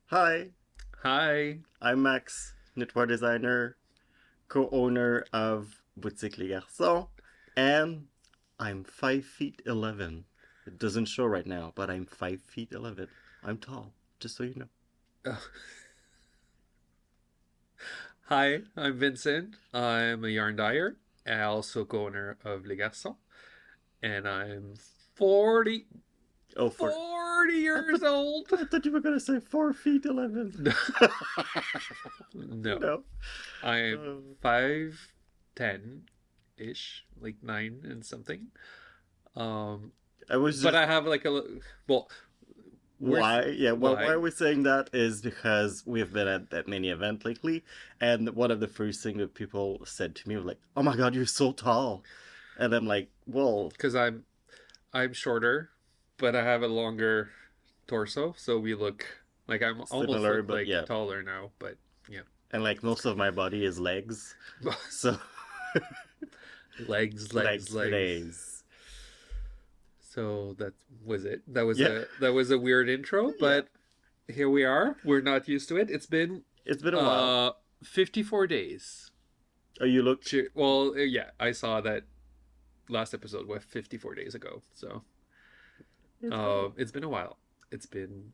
Hi, Hi. I'm Max, knitwear designer, co-owner of Boutique Les Garçons, and I'm 5 feet 11. It doesn't show right now, but I'm 5 feet 11. I'm tall, just so you know. Uh, Hi, I'm Vincent. I'm a yarn dyer, and also co-owner of Les Garçons, and I'm 40, Oh, 40 I years thought, old. I thought you were gonna say 4 feet 11. No, No. I'm Uh, 5'10" ish, like 9 and something. Um, I was but just I have like well, we're Why? Yeah, well, why why? are we saying that is because we've been at that many event lately, and one of the first thing that people said to me was like, "Oh my God, you're so tall," and I'm like, "Well, Because I'm shorter, but I have a longer torso, so we look like I'm almost similar, look but like yeah." taller now, but yeah. And like most of my body is legs, so Legs, legs, legs for legs. days. So that was it. Yeah, That was a weird intro, yeah. but here we are. We're not used to it. It's been It's been a while. uh 54 days. Oh, you look. Well, yeah, I saw that last episode was 54 days ago. So, It's been a while. it's been a while. It's been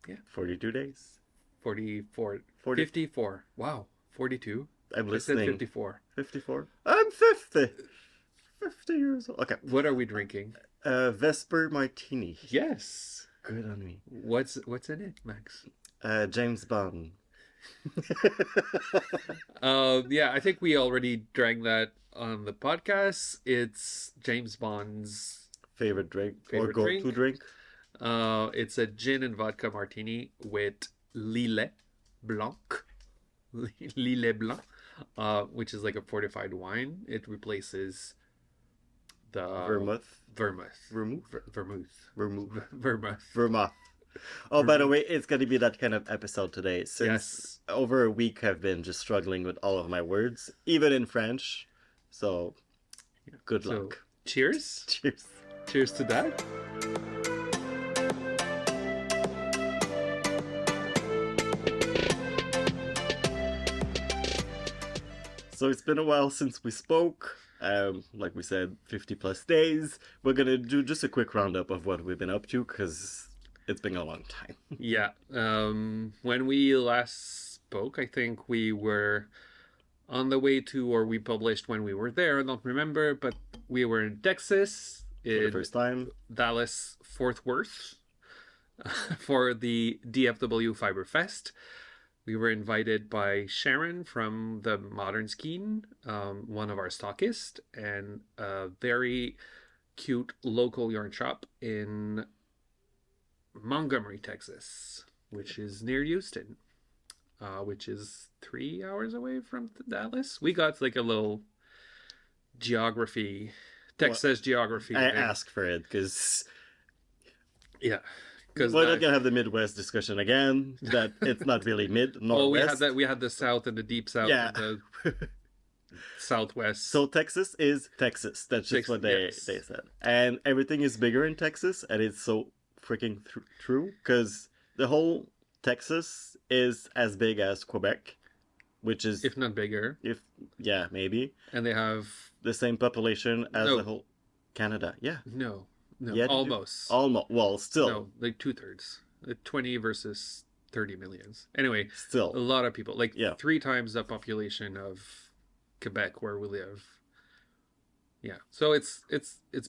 yeah, 42 days. 44 40. 54. Wow, 42. I'm I said listening. 54. 54. I'm 50. 50 years old. Okay. What are we drinking? Vesper Martini. Yes. Good on me. What's in it, Max? James Bond. Yeah, I think we already drank that on the podcast. It's James Bond's Favorite drink or favorite go-to drink. drink? It's a gin and vodka martini with Lillet Blanc, Lillet Blanc, which is like a fortified wine. It replaces the Vermouth. vermouth, Vermouth. vermouth, Vermouth. vermouth. Vermouth. Oh, by the way, it's going to be that kind of episode today. Since Yes. over a week I've been just struggling with all of my words, even in French. So, good So, luck. cheers. Cheers. Cheers to that. So it's been a while since we spoke. Like we said, 50 plus days. We're gonna do just a quick roundup of what we've been up to because it's been a long time. Yeah. When we last spoke, I think we were on the way to, or we published when we were there. I don't remember, but we were in Texas, For the in first time. Dallas, Fort Worth, for the DFW Fiber Fest. We were invited by Sharon from the Modern Skein, one of our stockists, and a very cute local yarn shop in Montgomery, Texas, which is near Houston, which is 3 hours away from Dallas. We got like a little geography, Well, Texas geography I thing. asked for it because Yeah, because we're not gonna have the Midwest discussion again. That it's not really mid nor oh, west. we had the South and the Deep South Yeah. and the Southwest. So Texas is Texas. That's just what they said. And everything is bigger in Texas, and it's so freaking true because the whole Texas is as big as Quebec, which is if not bigger, if yeah maybe and they have the same population as No. the whole Canada. Yeah, no, yeah, almost, almost. Well, still, no, like 2/3, 20 versus 30 millions. Anyway, a still, lot of people, like yeah. 3 times the population of Quebec where we live. Yeah, so it's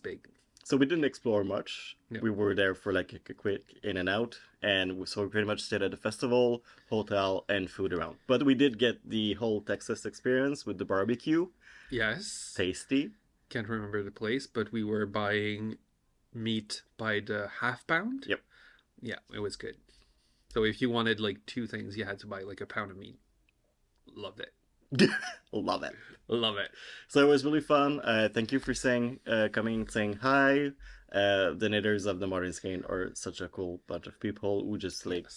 big. So we didn't explore much. No. We were there for like a quick in and out, and so we pretty much stayed at the festival, hotel, and food around. But we did get the whole Texas experience with the barbecue. Yes, Tasty. can't remember the place, but we were buying meat by the half pound. Yep. Yeah, it was good. So if you wanted like 2 things, you had to buy like a pound of meat. Loved it. Love it. Love it. So it was really fun. Thank you for coming, saying hi. The knitters of the Modern Skein are such a cool bunch of people who just like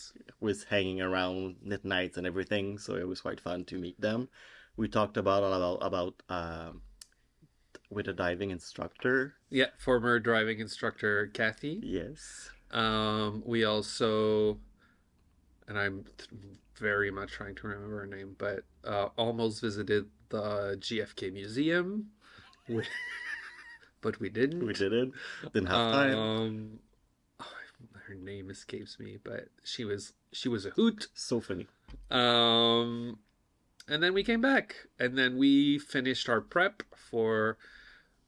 was hanging around knit nights and everything. So it was quite fun to meet them. We talked about with a diving instructor. Yeah, former driving instructor Kathy. Yes. We also and I'm very much trying to remember her name, but almost visited the GFK Museum, we- but we didn't. We didn't have time. Oh, her name escapes me, but she was a hoot. So funny. And then we came back, and then we finished our prep for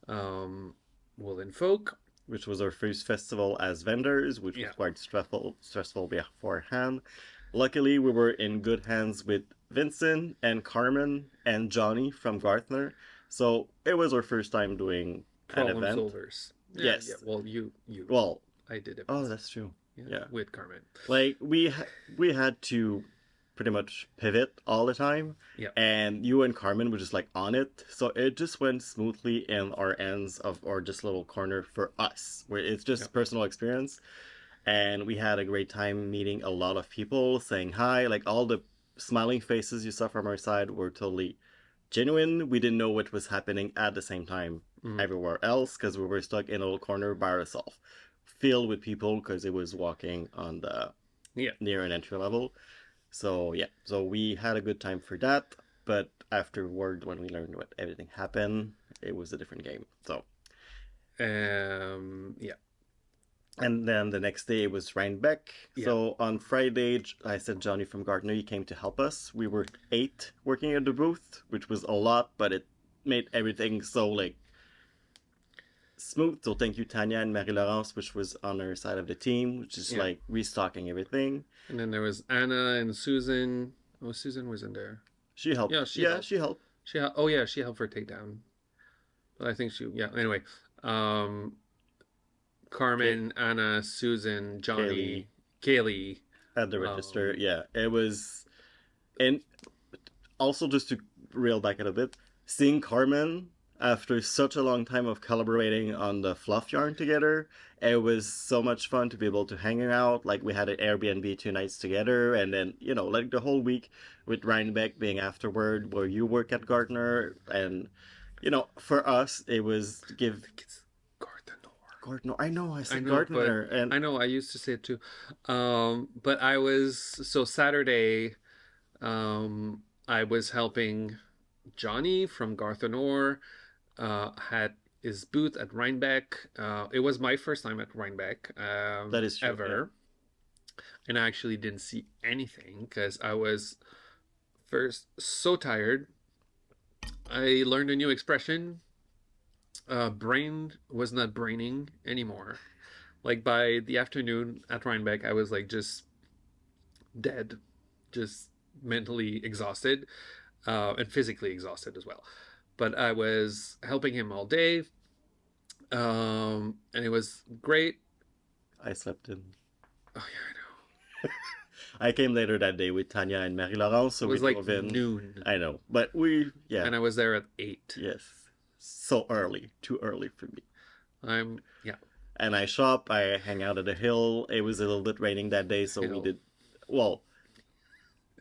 Woolen Folk, which was our first festival as vendors, which Yeah. was quite stressful beforehand. Luckily, we were in good hands with Vincent and Carmen and Johnny from Gartner. So it was our first time doing an Problem event. Solvers. Yes. Yeah, well, you. Well, I did it. oh, that's true. Yeah. With Carmen. Like we had to pretty much pivot all the time. Yeah. And you and Carmen were just like on it. So it just went smoothly in our ends of our just little corner for us, where it's just personal experience. And we had a great time meeting a lot of people, saying hi. Like all the smiling faces you saw from our side were totally genuine. We didn't know what was happening at the same time everywhere else because we were stuck in a little corner by ourselves, filled with people because it was walking on the near an entry level. So yeah, so we had a good time for that. But afterward, when we learned what everything happened, it was a different game. So yeah. And then the next day it was Rhinebeck. Yeah. So on Friday, I said Johnny from Gartner, he came to help us. We were 8 working at the booth, which was a lot, but it made everything so like smooth. So thank you, Tanya and Marie-Laurence, which was on our side of the team, which is like restocking everything. And then there was Anna and Susan. Oh, Susan wasn't there. She helped. Yeah, she helped. She helped. She helped for takedown. But I think anyway. Carmen, Anna, Susan, Johnny, Kaylee. At the register, yeah. It was... And also, just to reel back a bit, seeing Carmen after such a long time of collaborating on the Fluff yarn together, it was so much fun to be able to hang out. Like, we had an Airbnb 2 nights together, and then, like the whole week with Rhinebeck being afterward, where you work at Gartner, and, for us, it was give... Gartner. I know, I said Gartner. And I know, I used to say it too. But I was, so Saturday, I was helping Johnny from Garthenor, had his booth at Rhinebeck. It was my first time at Rhinebeck, that is true, ever. Yeah. And I actually didn't see anything because I was first so tired. I learned a new expression. Brain was not braining anymore. Like by the afternoon at Rhinebeck, I was like just dead, just mentally exhausted, and physically exhausted as well. But I was helping him all day, and it was great. I slept in. Oh yeah, I know. I came later that day with Tanya and Marie-Laurence, so it was we like drove in. Noon. I know, but and I was there at 8. Yes. So early, too early for me. And I shop, I hang out at the hill. It was a little bit raining that day, so we did,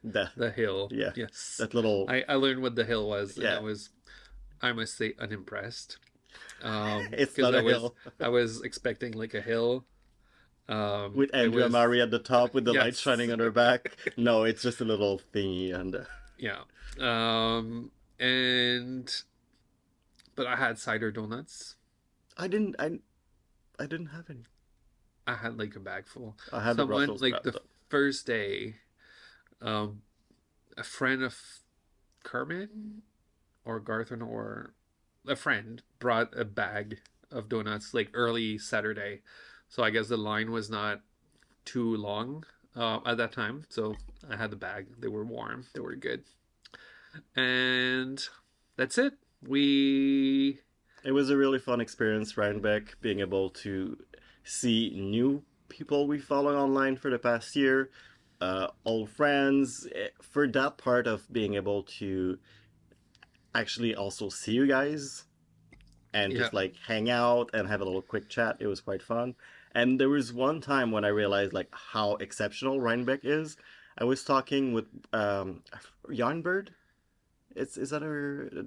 the hill. Yeah. Yes. That little... I learned what the hill was. Yeah. And I must say, unimpressed. It's not a hill. I was expecting like a hill. With Andrea Mari at the top with the light Yes. shining on her back. No, it's just a little thingy. And Yeah. But I had cider donuts. I didn't have any. I had like a bag full. I had the Brussels like sprout, the though. first day, a friend of Carmen or Garthen or a friend brought a bag of donuts like early Saturday. So I guess the line was not too long at that time. So I had the bag. They were warm. They were good. And that's it. It was a really fun experience, Rhinebeck, being able to see new people we follow online for the past year, old friends, for that part of being able to actually also see you guys and just like hang out and have a little quick chat. It was quite fun. And there was one time when I realized like how exceptional Rhinebeck is. I was talking with Yarnbird. Is that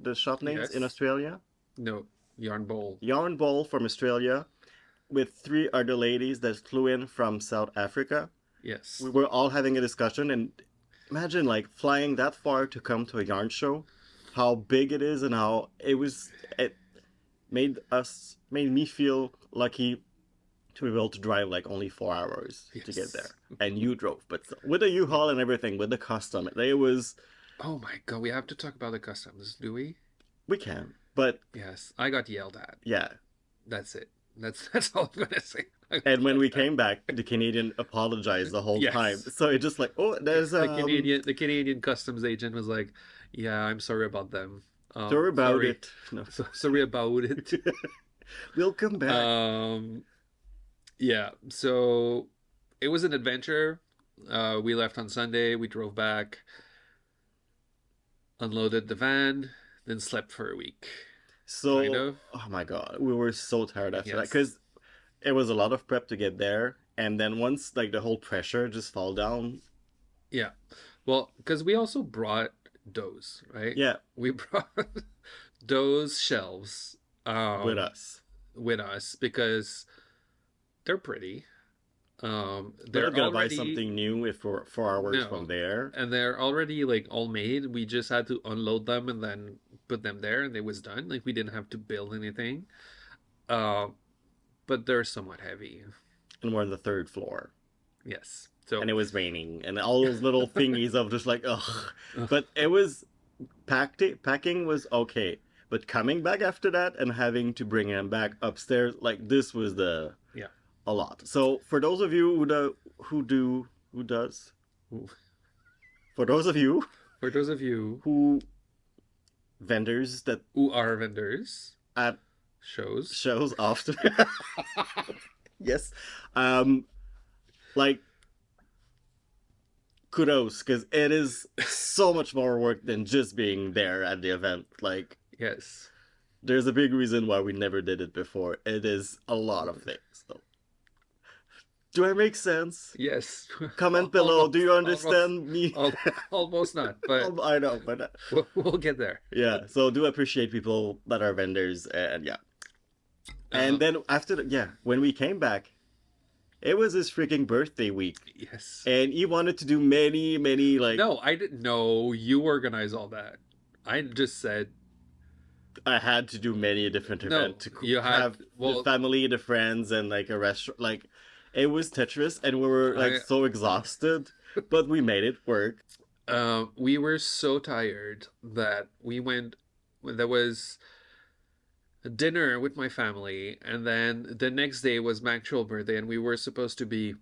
the shop names in Australia? No, Yarn Bowl. Yarn Bowl from Australia, with 3 other ladies that flew in from South Africa. Yes. We were all having a discussion, and imagine like flying that far to come to a yarn show, how big it is, and how it made me feel lucky to be able to drive like only 4 hours to get Yes. there. And you drove, but with the U-Haul and everything, with the custom, it was. Oh my God, we have to talk about the customs, do we? We can, but Yes, I got yelled at. yeah. That's it. That's all I'm gonna say. And when we came back, the Canadian apologized the whole Yes. time. So it just like, oh, there's the Canadian customs agent was like, "Yeah, I'm sorry about them. Sorry about it. No. Sorry about it." We'll come back. Yeah. So it was an adventure. We left on Sunday. We drove back, unloaded the van, then slept for a week. So, kind of. oh my God, we were so tired after that Yes. because it was a lot of prep to get there, and then once like the whole pressure just fall down. Yeah. Well, because we also brought doughs, right? Yeah, We brought those shelves with us. because they're pretty. We're They're not gonna buy already something new if we're 4 hours No. from there. and they're already like all made. We just had to unload them and then put them there, and it was done. Like we didn't have to build anything. But they're somewhat heavy. And we're on the third floor, Yes. So and it was raining, and all those little thingies of just like, ugh. But it was packing was okay, but coming back after that and having to bring them back upstairs, like this was a lot. So for those of you for those of you for those of you who vendors that who are vendors at shows often, yes, like kudos, because it is so much more work than just being there at the event. Like yes. there's a big reason why we never did it before. It is a lot of things. So. Do I make sense? Yes. Comment below. Do you understand me? Almost not, but I know, but we'll get there. yeah. So do appreciate people that are vendors, and yeah. And then after when we came back, it was his freaking birthday week, Yes. and he wanted to do many like. No, I didn't know you organize all that. I just said I had to do many different No, events to you had- have well- the family, the friends, and like a restaurant. Like it was Tetris, and we were like so exhausted, but we made it work. we were so tired that we went. There was a dinner with my family, and then the next day was my actual birthday, and we were supposed to be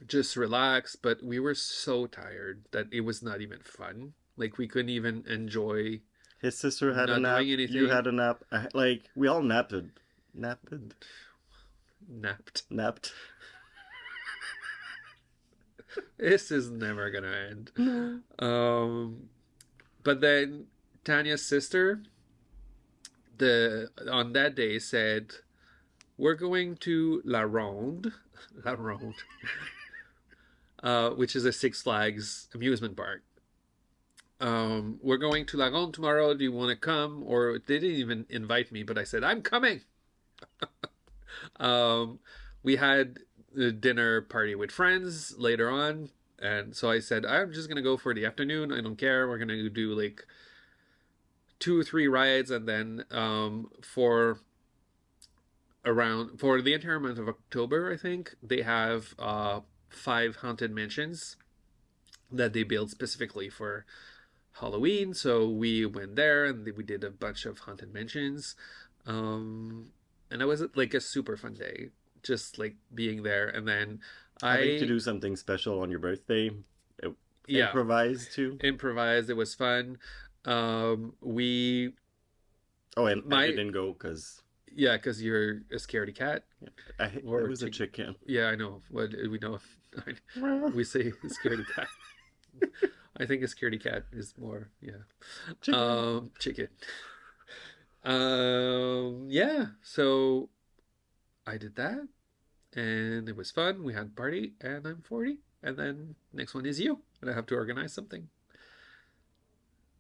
just relaxed, but we were so tired that it was not even fun. Like we couldn't even enjoy. His sister had a Not nap. doing anything. You had a nap. Like we all napped. Napped. This is never gonna end. But then Tanya's sister, on that day said, "We're going to La Ronde, which is a Six Flags amusement park. We're going to La Ronde tomorrow. Do you want to come?" Or they didn't even invite me, but I said, "I'm coming." We had a dinner party with friends later on, and so I said, "I'm just gonna go for the afternoon. I don't care. We're gonna do like 2 or 3 rides, and then for the entire month of October, I think they have 5 haunted mansions that they build specifically for Halloween. So we went there and we did a bunch of haunted mansions, and it was like a super fun day, just like being there. And then Having to do something special on your birthday. Improvise too. Improvised. It was fun. We I didn't go because because you're a scaredy cat. it Or was a chicken. Yeah, I know. What we know? We say scaredy cat. I think a scaredy cat is more Chicken. Chicken. Yeah. So I did that, and it was fun. We had a party, and I'm 40, and then next one is you, and I have to organize something,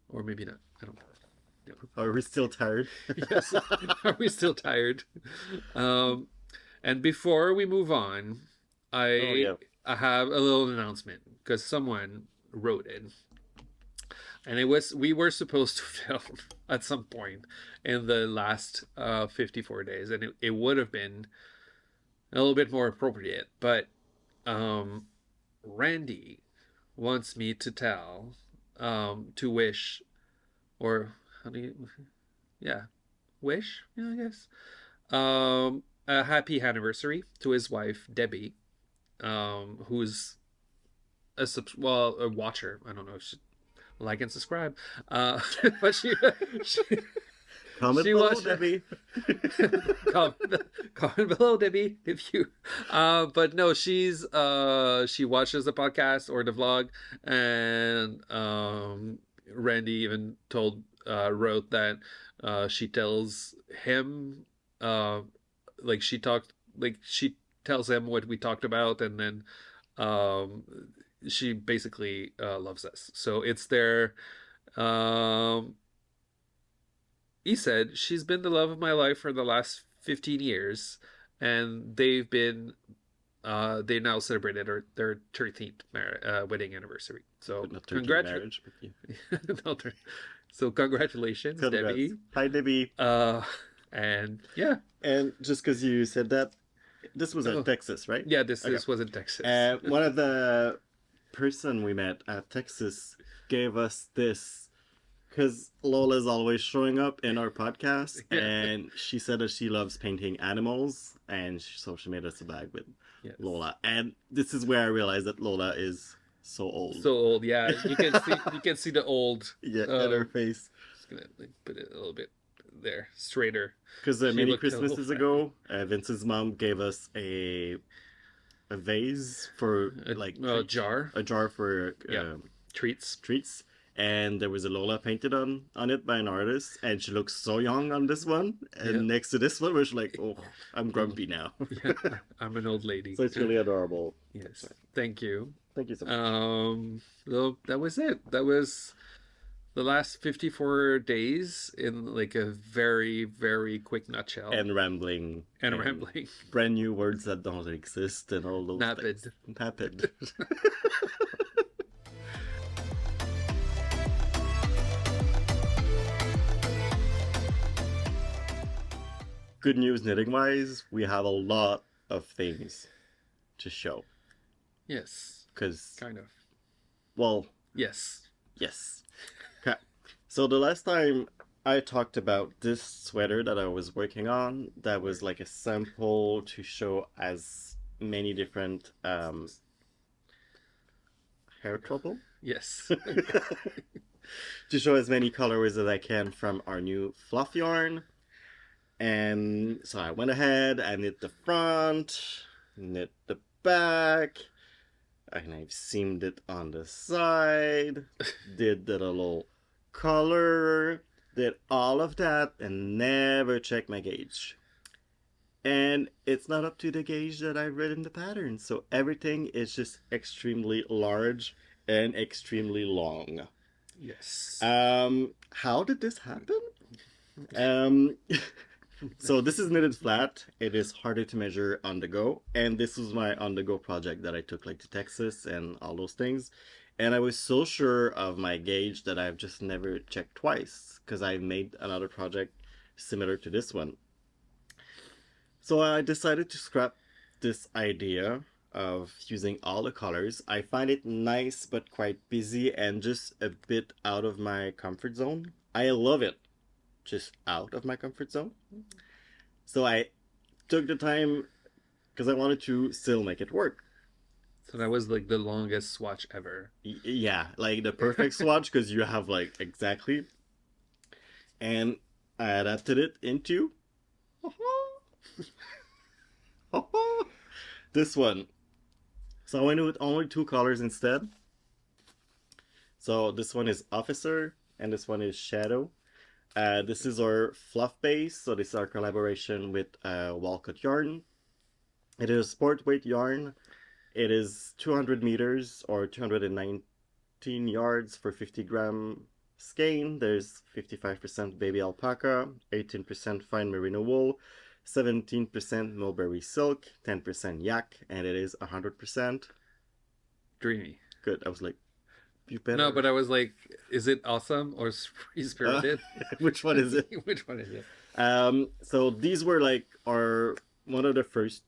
or maybe not. I don't know. Are we still tired? Yes. Are we still tired? And before we move on, I have a little announcement because someone wrote in, and we were supposed to film at some point in the last 54 days, and it would have been a little bit more appropriate, but Randy wants me to tell to wish, or how do you, yeah, wish, yeah, I guess, a happy anniversary to his wife Debbie, who's a watcher. I don't know if she like and subscribe, but she Comment she below, watched Debbie. comment below, Debbie, if you but no, she watches the podcast or the vlog, and Randy even wrote that she tells him like she tells him what we talked about, and then um she basically loves us. So it's their he said she's been the love of my life for the last 15 years, and they now celebrated their 13th wedding anniversary. So Not 13 marriage, but yeah. no, so congratulations, Congrats. Debbie. Hi, Debbie. And yeah, And just because you said that, this was at Texas, right? yeah, this was in Texas. One of the person we met at Texas gave us this because Lola's always showing up in our podcast, Yeah. and she said that she loves painting animals, and so she made us a bag with Yes. Lola. And this is where I realized that Lola is so old. So old, yeah. You can see the old. Yeah, in her face. Just gonna put it a little bit there, straighter. Because She many looked a little Christmases ago, Vince's mom gave us a vase for A treats. jar, A jar for Yeah. treats. treats, and there was a Lola painted on it by an artist, and she looks so young on this one, and Yeah. next to this one, we're just like, oh, I'm grumpy now. Yeah, I'm an old lady. So it's really adorable. Yes, thank you. Thank you so much. So that was it. That was the last 54 days in like a very, very quick nutshell. And rambling. And rambling. Brand new words that don't exist and all those Napid. things. Napid. Good news knitting wise, we have a lot of things to show. Yes, Because, kind of. well, Yes. yes. Okay. So the last time I talked about this sweater that I was working on, that was like a sample to show as many different hair trouble. Yes. To show as many colorways as I can from our new Fluff yarn. And so I went ahead and knit the front, knit the back, and I've seamed it on the side, did the little color, did all of that, and never checked my gauge. And it's not up to the gauge that I've read in the pattern, so everything is just extremely large and extremely long. Yes. How did this happen? So this is knitted flat. It is harder to measure on the go, and this was my on the go project that I took like to Texas and all those things. And I was so sure of my gauge that I've just never checked twice because I made another project similar to this one. So I decided to scrap this idea of using all the colors. I find it nice but quite busy and just a bit out of my comfort zone. I love it, just out of my comfort zone. So I took the time because I wanted to still make it work. So that was like the longest swatch ever. Yeah, like the perfect swatch because you have like exactly. And I adapted it into this one. So I went with only two colors instead. So this one is Officer and this one is Shadow. This is our Fluff base, so this is our collaboration with Walcott Yarn. It is sport weight yarn. It is 200 meters or 219 yards for 50-gram skein. There's 55% baby alpaca, 18% fine merino wool, 17% mulberry silk, 10% yak, and it is 100% dreamy. Good. I was like, you better. No, but I was like, is it awesome or free spirited? Which one is it? Which one is it? So these were like one of the first,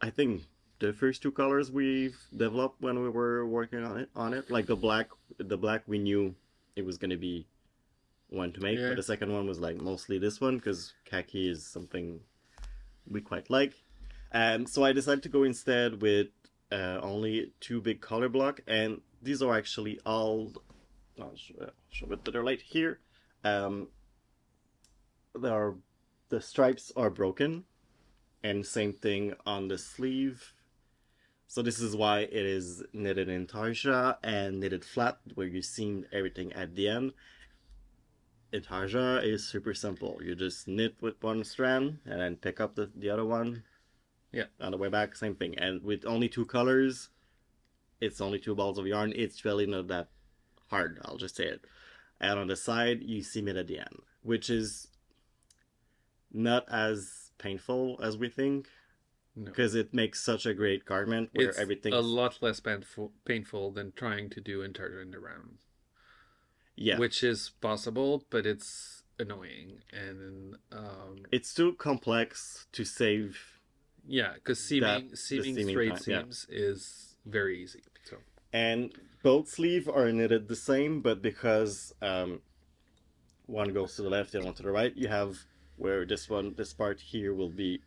I think, the first two colors we've developed when we were working on it. Like the black we knew it was gonna be one to make, Yeah. but the second one was like mostly this one because khaki is something we quite like. So I decided to go instead with only two big color block, and these are actually all. I'll show it to the light here. The stripes are broken, and same thing on the sleeve. So this is why it is knitted in tarja and knitted flat, where you seam everything at the end. In tarja is super simple. You just knit with one strand and then pick up the other one. Yeah. On the way back, same thing. And with only two colors, it's only two balls of yarn. It's really not that hard, I'll just say it. And on the side, you seam it at the end, which is not as painful as we think. No. Because it makes such a great garment where It's everything's a lot less painful than trying to do intarsia in the round. Yeah. Which is possible, but it's annoying. And it's too complex to save. Yeah, because seaming straight time, seams is very easy. So. And both sleeves are knitted the same, but because one goes to the left, the other one to the right, you have where this part here will be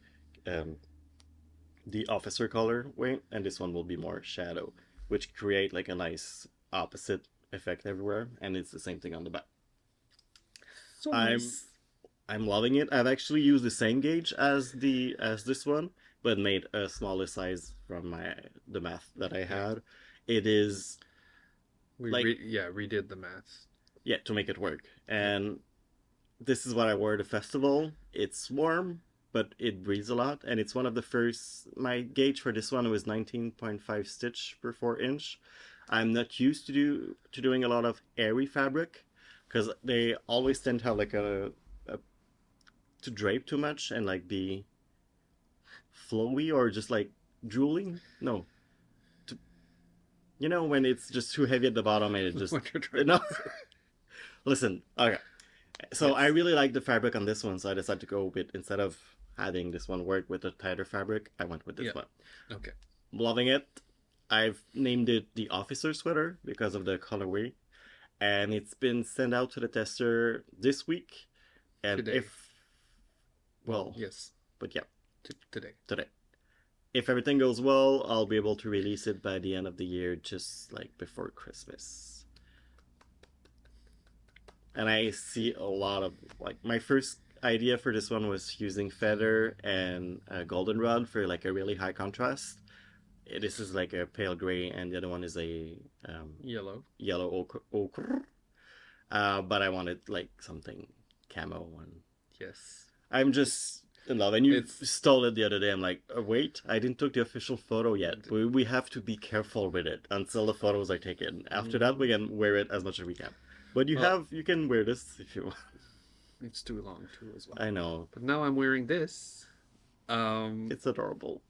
the officer color way, and this one will be more shadow, which create like a nice opposite effect everywhere, and it's the same thing on the back. So nice. I'm loving it. I've actually used the same gauge as this one, but made a smaller size from the math that I had. It is we redid the math. Yeah, to make it work. And this is what I wore at the festival. It's warm, but it breathes a lot, and it's one of the first. My gauge for this one was 19.5 stitch per 4 inch. I'm not used to doing a lot of airy fabric because they always tend to have like to drape too much and like be flowy or just like drooling. No, when it's just too heavy at the bottom and it just Listen, okay. So yes. I really like the fabric on this one, so I decided to go with, instead of having this one work with a tighter fabric, I went with this one. Okay. Loving it. I've named it the officer sweater because of the colorway, and it's been sent out to the tester this week. And today. Yes, but yeah, today. If everything goes well, I'll be able to release it by the end of the year, just like before Christmas. And I see a lot of, like, my first idea for this one was using feather and goldenrod for like a really high contrast. This is like a pale gray, and the other one is a yellow ochre. But I wanted like something camo one. Yes. I'm just in love. And you stole it the other day. I'm like, oh, wait, I didn't take the official photo yet. We have to be careful with it until the photos are taken. After that, we can wear it as much as we can. But you can wear this if you want. It's too long too as well. I know. But now I'm wearing this. It's adorable.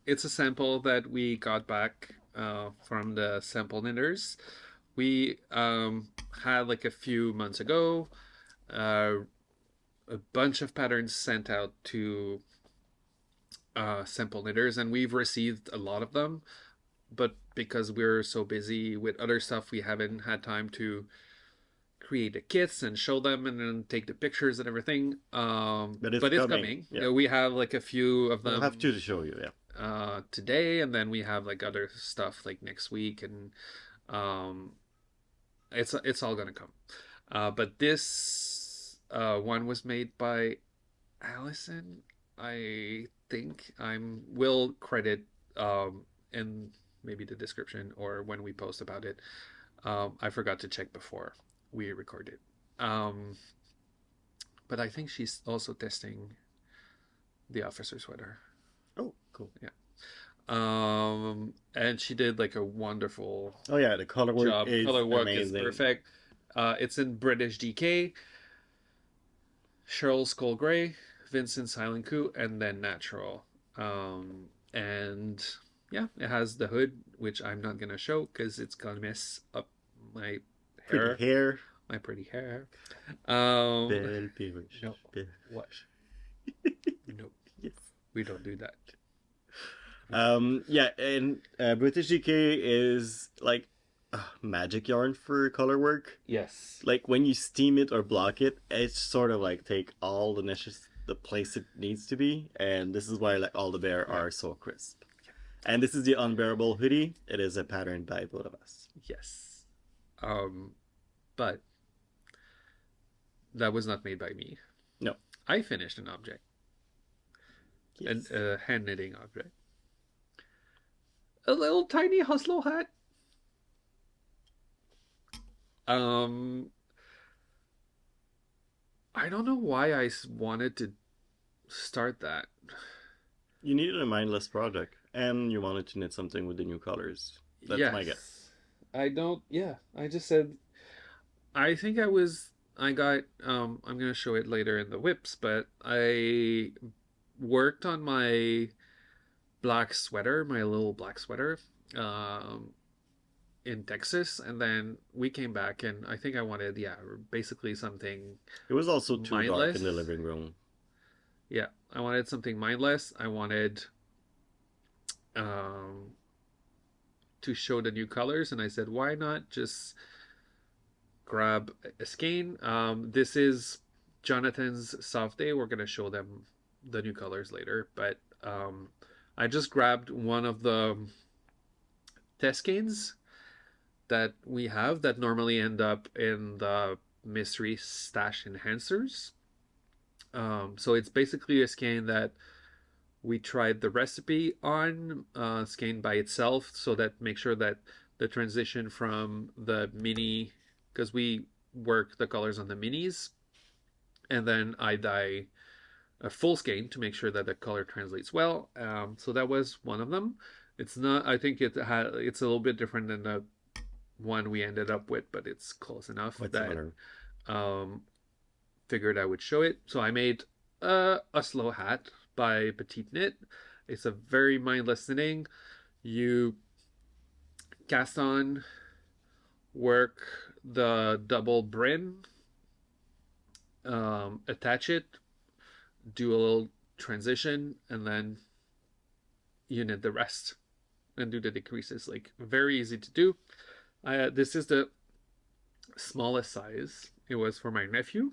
It's a sample that we got back from the sample knitters. We had like a few months ago a bunch of patterns sent out to sample knitters, and we've received a lot of them. But because we're so busy with other stuff, we haven't had time to create the kits and show them and then take the pictures and everything. But it's coming. Yeah. We have like a few of them. We'll have two to show you, today, and then we have like other stuff like next week, and it's all gonna come. But this one was made by Allison. I think will credit in maybe the description or when we post about it. I forgot to check before we recorded. But I think she's also testing the officer sweater. Oh, cool. Yeah. And she did like a wonderful the color work job. is color work amazing. Is perfect. It's in British DK, Cheryl's Skull Grey, Vincent Silent Coup, and then Natural. And yeah, it has the hood, which I'm not gonna show because it's gonna mess up my Pretty hair, hair. my pretty hair. Belle Pirish. No, what? No, Yes. we don't do that. Yeah, and British GK is like magic yarn for color work. Yes. Like when you steam it or block it, it's sort of like take all the niches the place it needs to be, and this is why like all the bear are so crisp. And this is the Unbearable hoodie. It is a pattern by both of us. Yes. But that was not made by me. No. I finished an object. Yes. A hand knitting object. A little tiny Oslo hat. I don't know why I wanted to start that. You needed a mindless project, and you wanted to knit something with the new colors. That's my guess. I don't. Yeah, I just said. I think I got. I'm gonna show it later in the whips, but I worked on my black sweater, my little black sweater, in Texas, and then we came back, and I think I wanted, basically something. It was also too dark mindless. in the living room. Yeah, I wanted something mindless. I wanted to show the new colors, and I said, why not just grab a skein? This is Jonathan's soft day. We're gonna show them the new colors later, but I just grabbed one of the test skeins that we have that normally end up in the mystery stash enhancers. So it's basically a skein that we tried the recipe on, skein by itself, so that make sure that the transition from the mini, because we work the colors on the minis, and then I dye a full skein to make sure that the color translates well. So that was one of them. It's not. I think it's a little bit different than the one we ended up with, but it's close enough that figured I would show it. So I made a Oslo hat by Petiteknit. It's a very mindless knitting. You cast on, work the double brim, attach it, do a little transition, and then you knit the rest and do the decreases. Like, very easy to do. This is the smallest size. It was for my nephew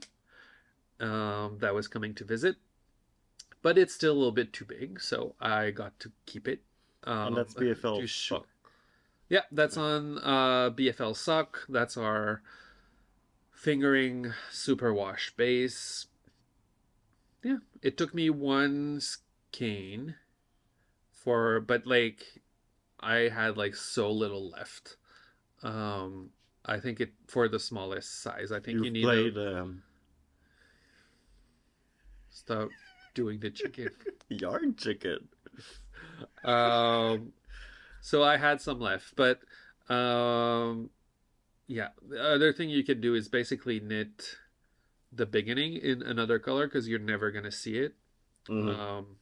that was coming to visit, but it's still a little bit too big, so I got to keep it. And that's BFL sock. Yeah, that's on BFL sock. That's our fingering superwash base. Yeah, it took me one skein but like I had like so little left. I think it for the smallest size. I think you need played stop doing the chicken. Yarn chicken. So I had some left, but yeah. The other thing you can do is basically knit the beginning in another color because you're never gonna see it. Mm-hmm.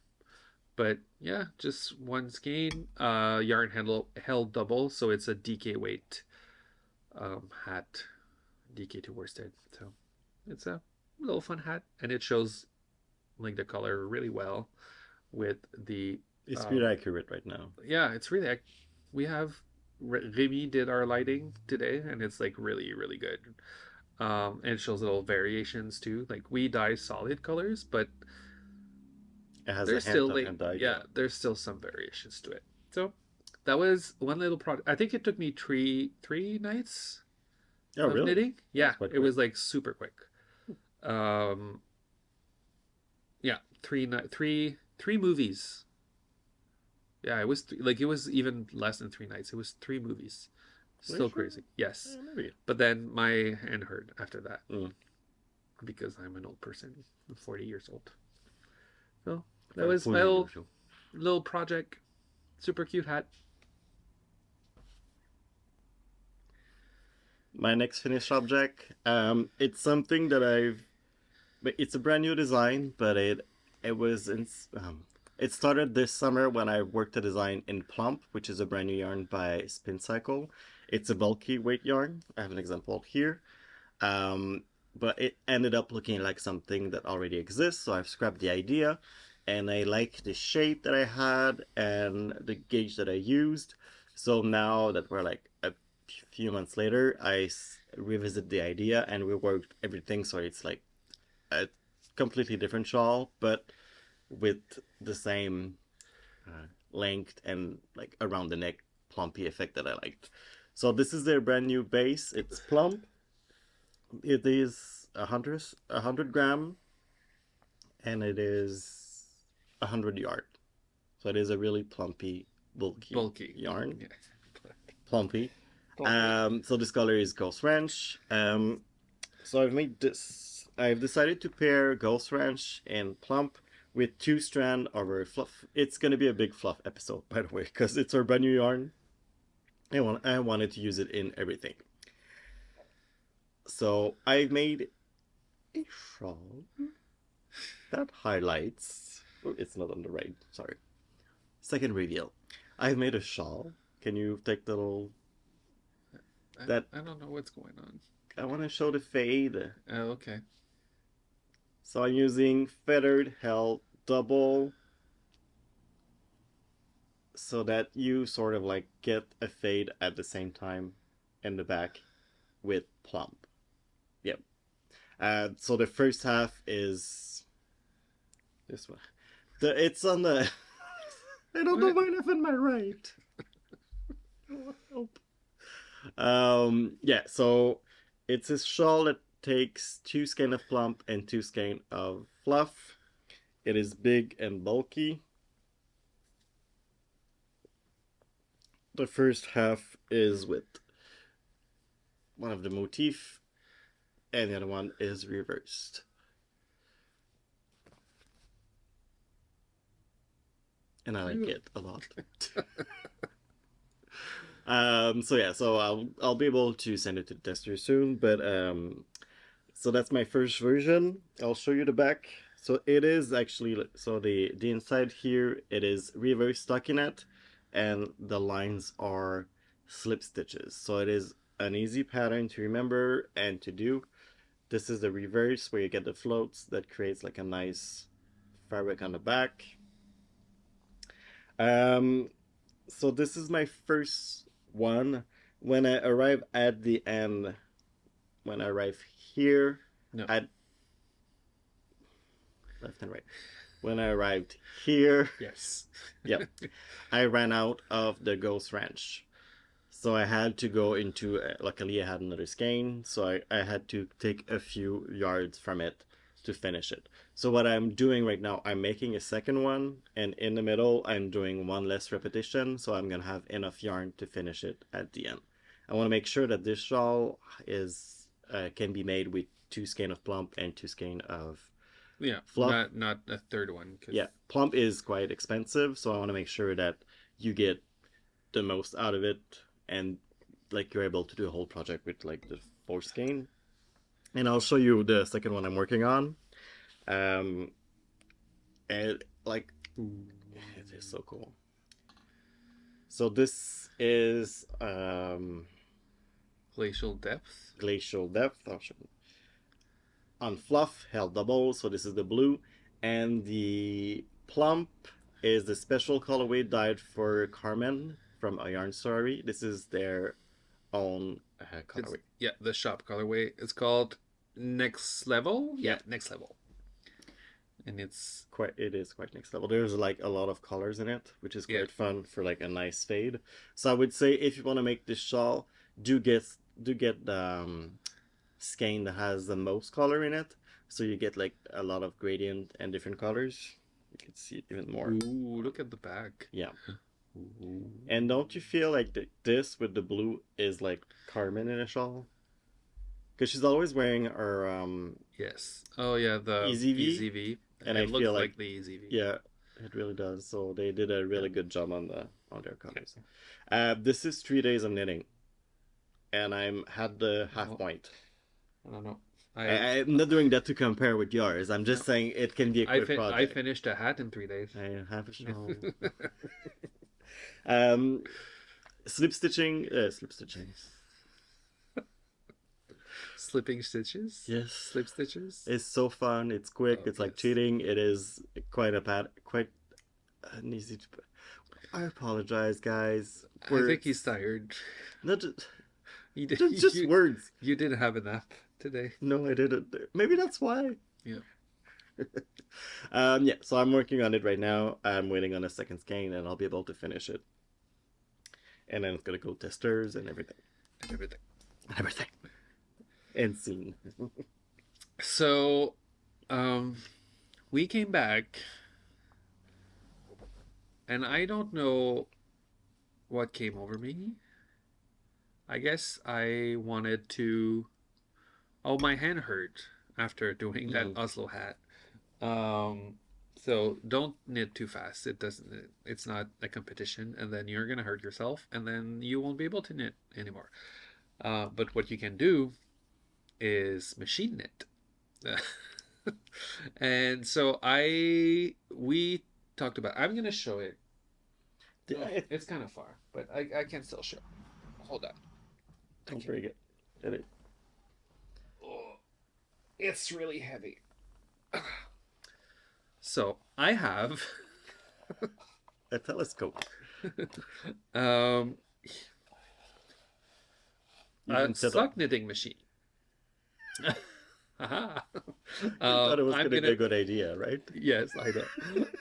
But yeah, just one skein. Yarn held double, so it's a DK weight hat, DK to worsted. So it's a little fun hat, and it shows like the color really well with the. It's pretty accurate right now. Yeah, it's really. We have Remy did our lighting today, and it's like really really good. And it shows little variations too. Like we dye solid colors, but it has there's a still there's still some variations to it. So that was one little project. I think it took me three nights of really? knitting. Yeah, it was like super quick. Yeah, three movies. Yeah, it was it was even less than 3 nights. It was 3 movies. Still crazy. Yes. Yeah, maybe. But then my hand hurt after that. Because I'm an old person. I'm 40 years old. So that was my little project. Super cute hat. My next finished object. It's something that it's a brand new design, but it was It started this summer when I worked a design in Plump, which is a brand new yarn by Spin Cycle. It's a bulky weight yarn. I have an example here. Um, but it ended up looking like something that already exists, so I've scrapped the idea, and I like the shape that I had and the gauge that I used. So now that we're like a few months later, revisit the idea and reworked everything so it's like a completely different shawl, but with the same length and like around the neck plumpy effect that I liked. So this is their brand new base. It's plump. It is 100 gram, and it is 100 yard. So it is a really plumpy, bulky yarn. Yeah. Plumpy. Plumpy. So this color is Ghost Ranch. So I've made this. I've decided to pair Ghost Ranch and Plump with 2 strand over Fluff. It's gonna be a big Fluff episode, by the way, because it's our brand new yarn. I wanted to use it in everything. So I've made a shawl that highlights. Oh, it's not on the right. Sorry. Second reveal. I've made a shawl. Can you take the little? I don't know what's going on. I want to show the fade. Oh, okay. So I'm using feathered held double, so that you sort of like get a fade at the same time in the back with plump. Yep. So the first half is this one. It's on the. I don't know my left and my right. Help. Yeah. So it's a shawl that takes 2 skein of plump and 2 skein of fluff. It is big and bulky. The first half is with one of the motif, and the other one is reversed. And I like it a lot. So yeah, so I'll be able to send it to the tester soon, but so that's my first version. I'll show you the back. So it is actually, so the inside here, it is reverse stockinette, and the lines are slip stitches. So it is an easy pattern to remember and to do. This is the reverse where you get the floats that creates like a nice fabric on the back. So this is my first one. When I arrive at the end, when I arrive here, no. at left and right. When I arrived here, Yes. yep, I ran out of the Ghost Ranch. So I had to go into, luckily I had another skein, so I had to take a few yards from it to finish it. So what I'm doing right now, I'm making a second one, and in the middle I'm doing one less repetition, so I'm gonna have enough yarn to finish it at the end. I want to make sure that this shawl is can be made with 2 skein of plump and 2 skein of fluff. Not a third one. Yeah, plump is quite expensive, so I want to make sure that you get the most out of it, and like you're able to do a whole project with like the 4 skein. And I'll show you the second one I'm working on. And like, it is so cool. So this is Glacial Depth. Glacial Depth. On fluff, held double. So this is the blue, and the plump is the special colorway dyed for Carmen from A Yarn Story. This is their own colorway. The shop colorway. It's called Next Level. Yeah, Next Level. And it is quite next level. There's like a lot of colors in it, which is quite fun for like a nice fade. So I would say if you want to make this shawl, do get the skein that has the most color in it, so you get like a lot of gradient and different colors. You can see it even more. Ooh, look at the back. Yeah. Ooh. And don't you feel like this with the blue is like Carmen in a shawl? Because she's always wearing her yes. Oh yeah, the EZV. And it I looks feel like the EZV. Yeah, it really does. So they did a really good job on their colors. This is 3 days of knitting, and I'm had the half point. I don't know. I'm not doing that to compare with yours. I'm just No. saying it can be a quick I project. finished a hat in 3 days. I have a shawl. Slip stitching. Slipping stitches? Yes. Slip stitches? It's so fun. It's quick. Oh, It's like yes. cheating. It is quite an easy. I apologize, guys. I think he's tired. Not just, You did, just words. You didn't have a nap today. No, I didn't. Maybe that's why. Yeah. Yeah. So I'm working on it right now. I'm waiting on a second skein, and I'll be able to finish it. And then it's gonna go testers and everything. Everything. And scene. So, we came back, and I don't know what came over me. I guess I wanted to. Oh, my hand hurt after doing that Oslo hat. So don't knit too fast. It doesn't. It's not a competition, and then you're gonna hurt yourself, and then you won't be able to knit anymore. But what you can do is machine knit. And so we talked about. I'm gonna show it. It's kind of far, but I can still show. Hold on. Don't break it. Get it. Oh, it's really heavy. So I have A telescope. a can set sock up. knitting machine. I thought it was gonna be a good idea, right? Yes, I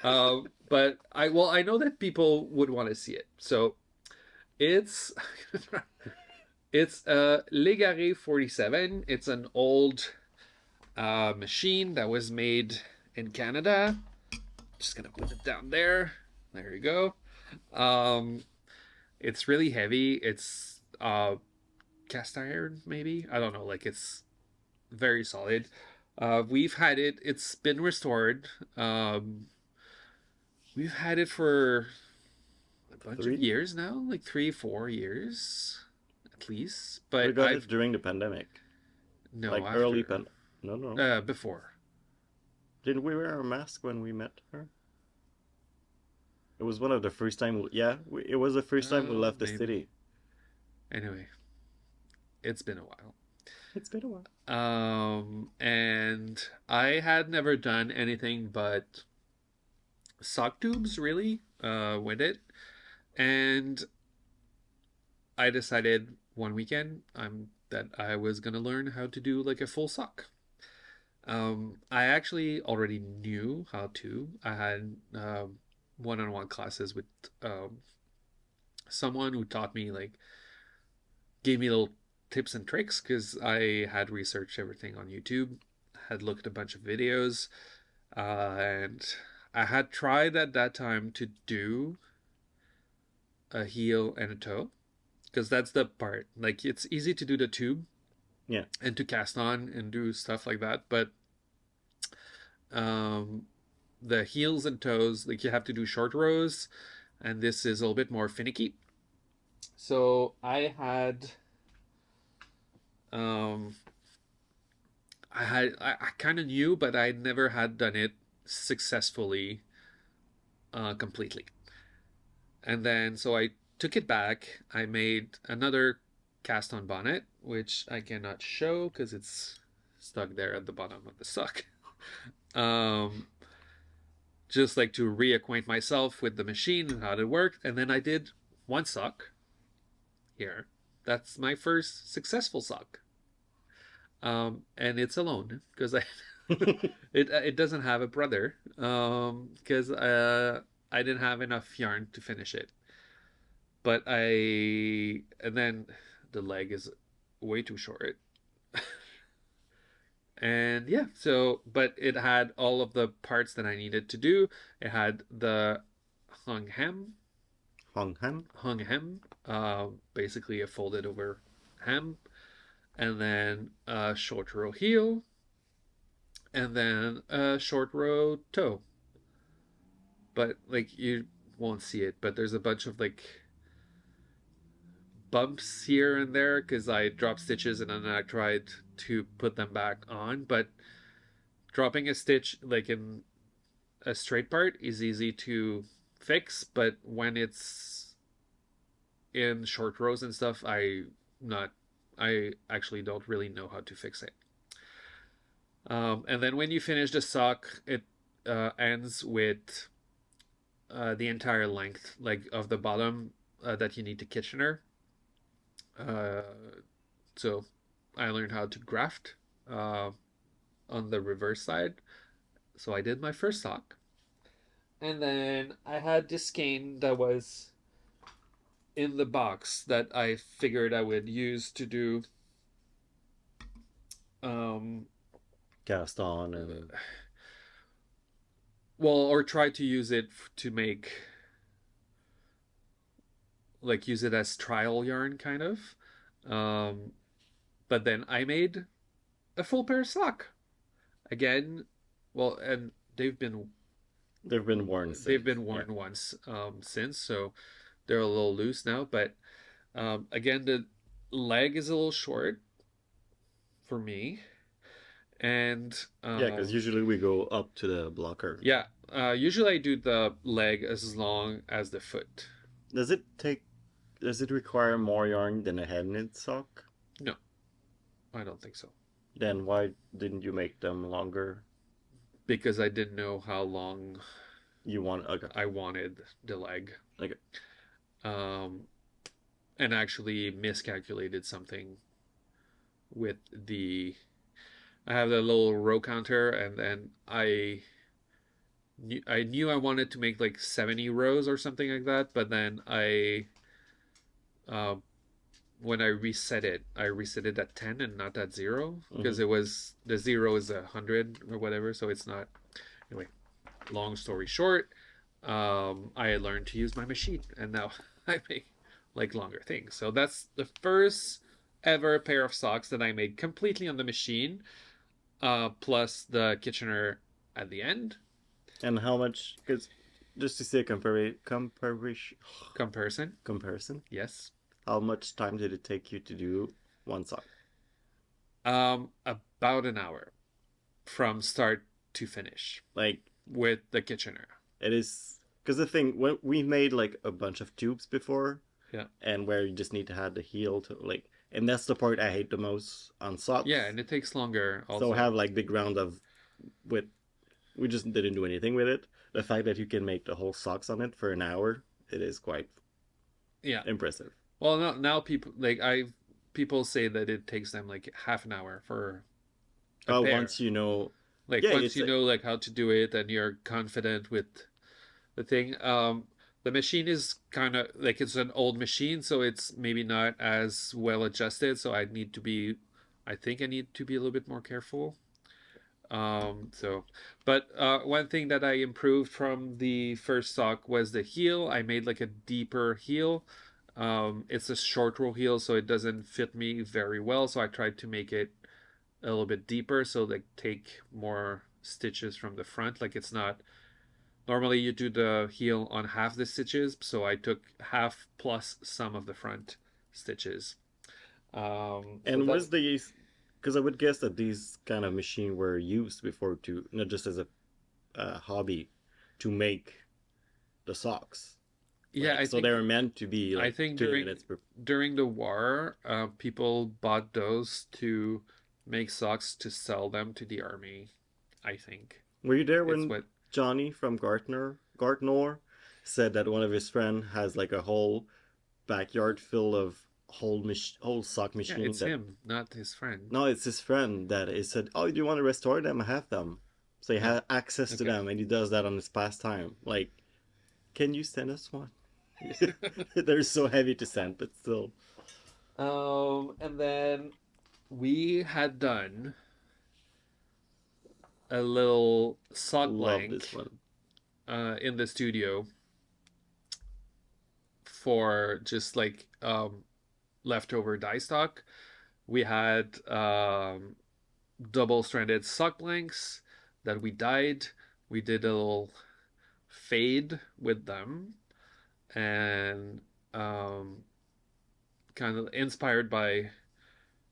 know. But I know that people would want to see it. So it's Les Garçons 47. It's an old machine that was made in Canada. Just gonna put it down there. There you go. It's really heavy. It's cast iron, maybe. I don't know. Like, it's very solid. We've had it. It's been restored. We've had it for a bunch of years now, like 3-4 years at least. But we got it during the pandemic. No, like after. early No. Before. Didn't we wear a mask when we met her? It was one of the first time. It was the first time we left the maybe. city. Anyway, it's been a while. It's been a while. And I had never done anything but sock tubes, really, with it. And I decided one weekend that I was gonna learn how to do like a full sock. I actually already knew how to. I had one-on-one classes with someone who taught me, like, gave me little tips and tricks, because I had researched everything on YouTube, had looked at a bunch of videos, and I had tried at that time to do a heel and a toe, because that's the part. Like, it's easy to do the tube, yeah, and to cast on and do stuff like that, but the heels and toes, like, you have to do short rows, and this is a little bit more finicky. So I kind of knew, but I never had done it successfully, completely. And then so I took it back. I made another cast on bonnet, which I cannot show because it's stuck there at the bottom of the sock. Just like to reacquaint myself with the machine and how it worked. And then I did one sock here. That's my first successful sock. And it's alone because it doesn't have a brother, because I didn't have enough yarn to finish it. But and then the leg is way too short. And yeah, so, but it had all of the parts that I needed to do. It had the hung hem, basically a folded over hem, and then a short row heel, and then a short row toe. But like, you won't see it, but there's a bunch of like bumps here and there because I dropped stitches and then I tried to put them back on. But dropping a stitch like in a straight part is easy to fix, but when it's in short rows and stuff, I actually don't really know how to fix it. And then when you finish the sock, it ends with the entire length, like of the bottom that you need to Kitchener. So I learned how to graft on the reverse side. So I did my first sock. And then I had this skein that was in the box that I figured I would use to do Cast on and well, or try to use it to make like use it as trial yarn kind of. But then I made a full pair of sock again. Well, and they've been worn. Since. They've been worn once since, so they're a little loose now. But again, the leg is a little short for me, and yeah, because usually we go up to the blocker. Yeah, usually I do the leg as long as the foot. Does it require more yarn than a hand knit sock? No, I don't think so. Then why didn't you make them longer? Because I didn't know how long you want. Okay. I wanted the leg. Okay. And actually miscalculated something with the. I have the little row counter, and then I knew I wanted to make like 70 rows or something like that, but then when I reset it at 10 and not at 0 because it was the 0 is 100 or whatever, so it's not. Anyway, long story short, I learned to use my machine, and now I make like longer things. So that's the first ever pair of socks that I made completely on the machine, plus the Kitchener at the end. And how much? Because just to say comparison. Yes. How much time did it take you to do one sock? About an hour from start to finish. Like with the Kitchener. It is because the thing when we made like a bunch of tubes before, yeah, and where you just need to have the heel to like, and that's the part I hate the most on socks. Yeah, and it takes longer. Also. So have like big round of with. We just didn't do anything with it. The fact that you can make the whole socks on it for an hour, it is quite impressive. Well, now people say that it takes them like half an hour for a pair. Once you know, like once you know like how to do it and you're confident with the thing. The machine is kind of like it's an old machine, so it's maybe not as well adjusted. So I think I need to be a little bit more careful. But one thing that I improved from the first sock was the heel. I made like a deeper heel. It's a short row heel, so it doesn't fit me very well. So I tried to make it a little bit deeper, so like take more stitches from the front. Like it's not normally you do the heel on half the stitches, so I took half plus some of the front stitches. And was the because I would guess that these kind of machine were used before to not just as a hobby to make the socks. Yeah, like, so they were meant to be. Like, I think during the war, people bought those to make socks to sell them to the army. I think. Were you there when Johnny from Gartner said that one of his friends has like a whole backyard full of whole sock machine? Yeah, it's him, not his friend. No, it's his friend that he said, "Oh, do you want to restore them? I have them." So he had access to them, and he does that on his pastime. Like, can you send us one? They're so heavy to send, but still. And then we had done a little sock blank this one. In the studio for just like leftover dye stock. We had double-stranded sock blanks that we dyed. We did a little fade with them and kind of inspired by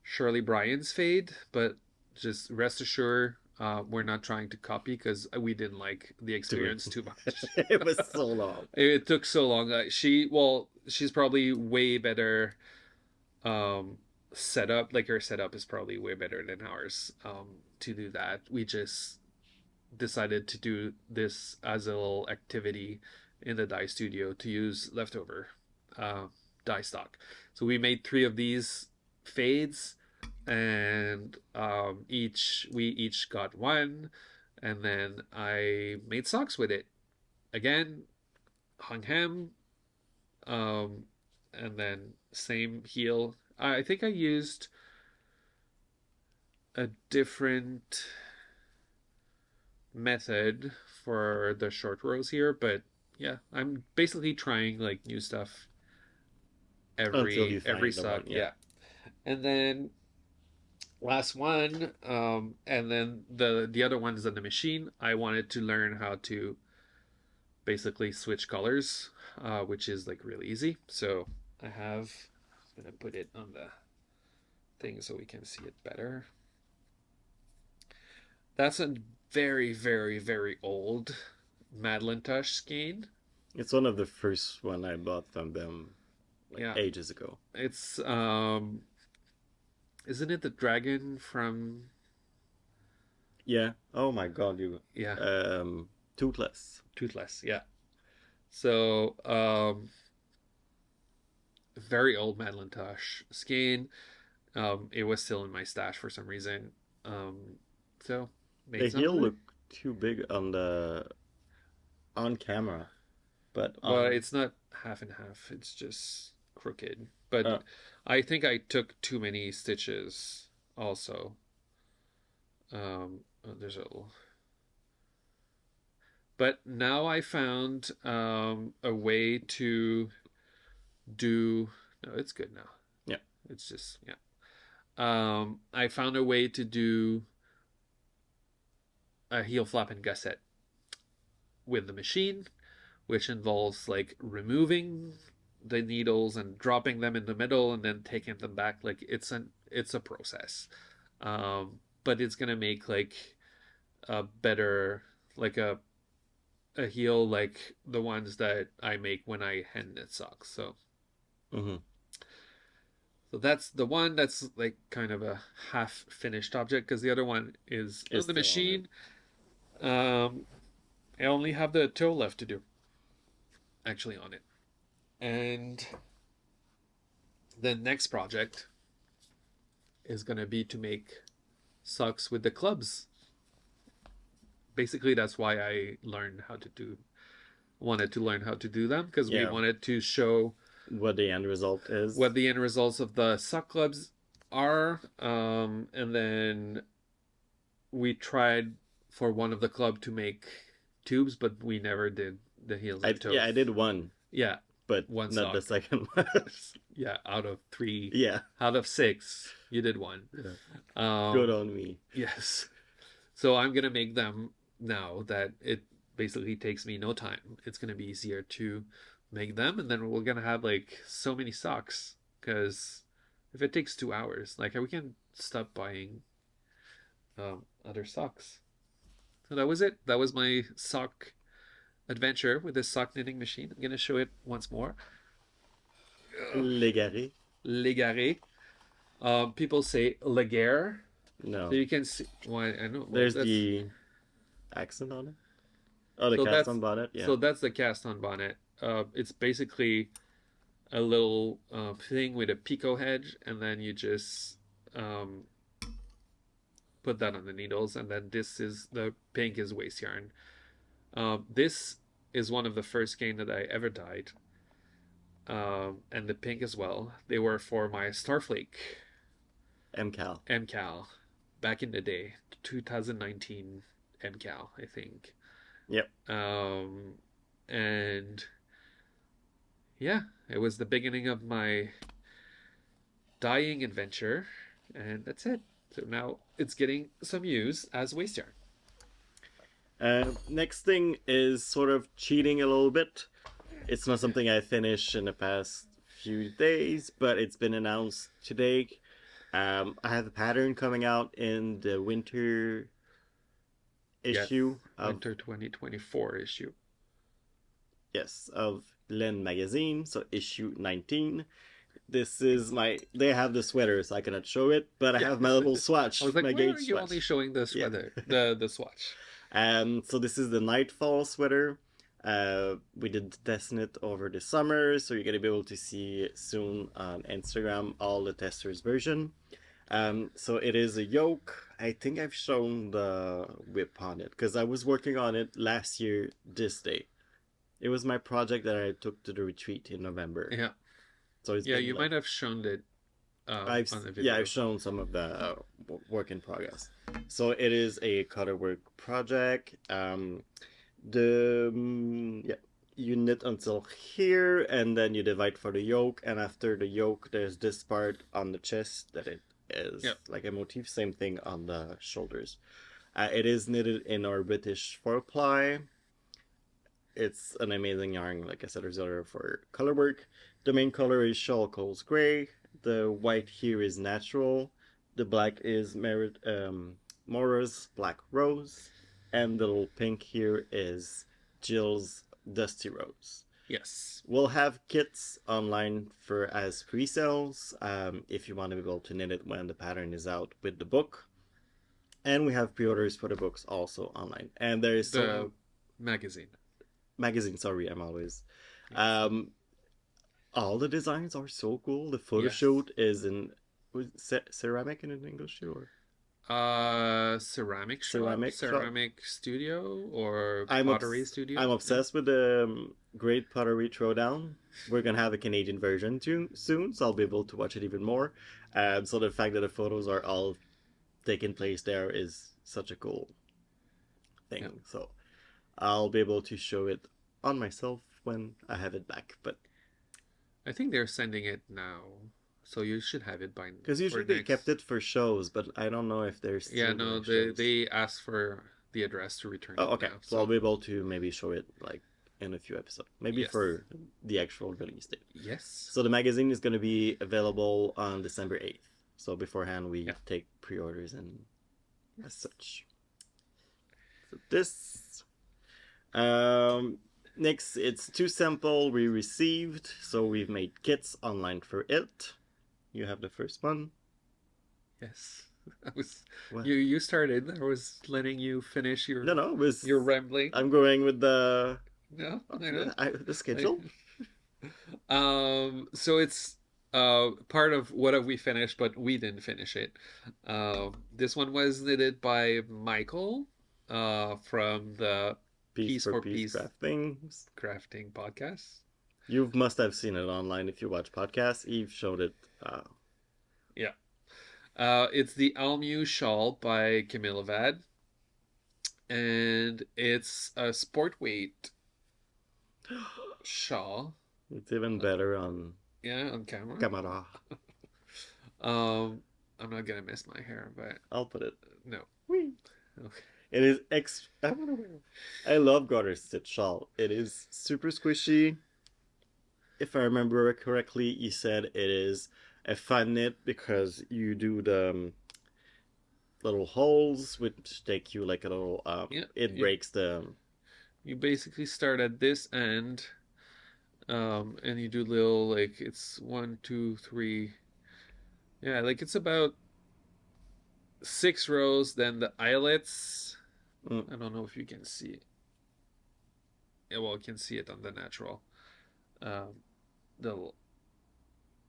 Shirley Bryan's fade, but just rest assured, we're not trying to copy because we didn't like the experience too much. It was so long. It took so long. She's probably way better set up. Like her setup is probably way better than ours to do that. We just decided to do this as a little activity in the dye studio to use leftover dye stock. So we made 3 of these fades, and we each got 1, and then I made socks with it. Again, hung hem, and then same heel. I think I used a different method for the short rows here, but yeah, I'm basically trying like new stuff every sock. Yeah. And then last one, and then the other ones on the machine, I wanted to learn how to basically switch colors, which is like really easy. So I'm gonna put it on the thing so we can see it better. That's a very, very, very old Madeline Tush skein. It's one of the first one I bought from them ages ago. It's isn't it the dragon from? Yeah. Oh my God, Toothless. Toothless, yeah. So very old Madeline Tush skein. It was still in my stash for some reason. So the heel looked too big on camera, but it's not half and half. It's just crooked. But I think I took too many stitches also. There's a little. But now I found a way to do. No, it's good now. Yeah, it's just I found a way to do a heel flap and gusset with the machine, which involves like removing the needles and dropping them in the middle and then taking them back. Like it's a process, but it's gonna make like a better like a heel like the ones that I make when I hand knit socks. So so that's the one that's like kind of a half finished object, because the other one is on the machine. I only have the toe left to do actually on it. And the next project is going to be to make socks with the clubs. Basically, that's why I wanted to learn how to do them, because we wanted to show what the end result is. What the end results of the sock clubs are. And then we tried for one of the club to make tubes, but we never did the heels and toes. Yeah, I did one. Yeah. But not sock. The second one. Yeah, out of 3. Yeah. Out of 6, you did 1. Yeah. Good on me. Yes. So I'm going to make them now that it basically takes me no time. It's going to be easier to make them, and then we're going to have like so many socks, because if it takes 2 hours, like we can stop buying other socks. So that was it. That was my sock adventure with this sock knitting machine. I'm going to show it once more. Les Garçons. Les Garçons. People say Les Garçons. No. So you can see why I know. There's the accent on it. Oh, the cast on bonnet. Yeah. So that's the cast on bonnet. It's basically a little thing with a picot hedge, and then you just put that on the needles, and then the pink is waste yarn. This is one of the first skein that I ever dyed, and the pink as well. They were for my Starflake MCAL back in the day, 2019 MCAL, I think. Yep. And yeah, it was the beginning of my dyeing adventure, and that's it. So now it's getting some use as waste yarn. Next thing is sort of cheating a little bit. It's not something I finished in the past few days, but it's been announced today. I have a pattern coming out in the winter issue of winter 2024 issue. Yes, of Len magazine, so issue 19. This is they have the sweater, so I cannot show it, but I have my little swatch. I was like, my why gauge are you swatch. only showing the sweater, the swatch? So this is the Nightfall sweater. We did testing it over the summer, so you're gonna be able to see soon on Instagram all the testers version. So it is a yoke. I think I've shown the whip on it because I was working on it last year this day. It was my project that I took to the retreat in November. Yeah. So it's you might have shown it on the video. Yeah, I've shown some of the work in progress. So it is a colorwork project. You knit until here, and then you divide for the yoke. And after the yoke, there's this part on the chest that it is like a motif. Same thing on the shoulders. It is knitted in our British 4-ply. It's an amazing yarn, like I said earlier, for color work. The main color is Shawl Coals Gray. The white here is natural. The black is Mora's Black Rose. And the little pink here is Jill's Dusty Rose. Yes. We'll have kits online as pre-sales if you want to be able to knit it when the pattern is out with the book. And we have pre-orders for the books also online. And there is the magazine, sorry, I'm always all the designs are so cool. The photo shoot is in ceramic in an English or ceramic studio or pottery studio. I'm obsessed with the Great Pottery Throwdown. We're gonna have a Canadian version too soon, so I'll be able to watch it even more. So the fact that the photos are all taking place there is such a cool thing. So I'll be able to show it on myself when I have it back. But I think they're sending it now, so you should have it by. Because usually they kept it for shows, but I don't know if there's. They asked for the address to return. Oh, okay. Now, so I'll be able to maybe show it like in a few episodes, maybe for the actual release date. Yes. So the magazine is going to be available on December 8th. So beforehand, we take pre-orders and as such. So this. Next, it's too simple. We received, so we've made kits online for it. You have the first one. Yes, you started. I was letting you finish your your rambling. I'm going with the the schedule. So it's part of what have we finished, but we didn't finish it. This one was knitted by Michael from the Piece for Piece crafting podcast. You must have seen it online if you watch podcasts. Eve showed it. It's the Almue shawl by Camilla Vad, and it's a sport weight shawl. It's even better on camera. I'm not gonna miss my hair, but I'll put it. No. Whee. Okay. It is I love garter stitch shawl. It is super squishy. If I remember correctly, you said it is a fun knit because you do the little holes which take you like a little breaks the. You basically start at this end, and you do little like it's 1, 2, 3. Yeah, like it's about 6 rows. Then the eyelets. I don't know if you can see it. Yeah, well, you can see it on the natural. The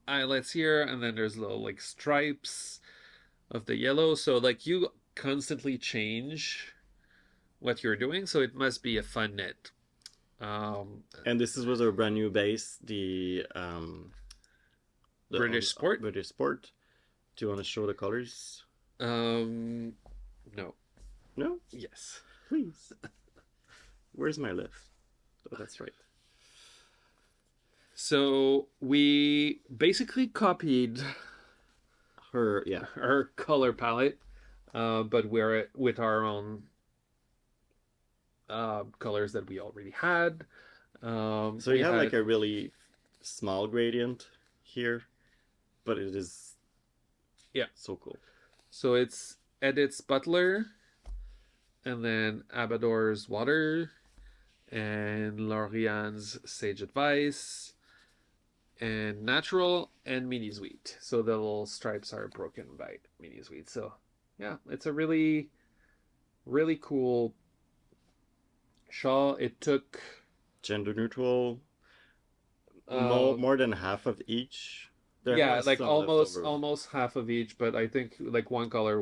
eyelets here, and then there's little like stripes of the yellow. So like you constantly change what you're doing, so it must be a fun knit. And this was our brand new base, the British Sport. British Sport. Do you want to show the colors? No. No? Yes. Please. Where's my list? Oh, that's right. So we basically copied her color palette, but we're with our own colors that we already had. So you have like a really small gradient. here, but it is so cool. So it's Edith's Butler, and then Abador's Water, and Lorian's Sage Advice, and Natural, and Mini Sweet. So the little stripes are broken by Mini Sweet. So yeah, it's a really, really cool shawl. It took Gender neutral, um, more than half of each. There yeah, was like some leftover. almost half of each, but I think like one color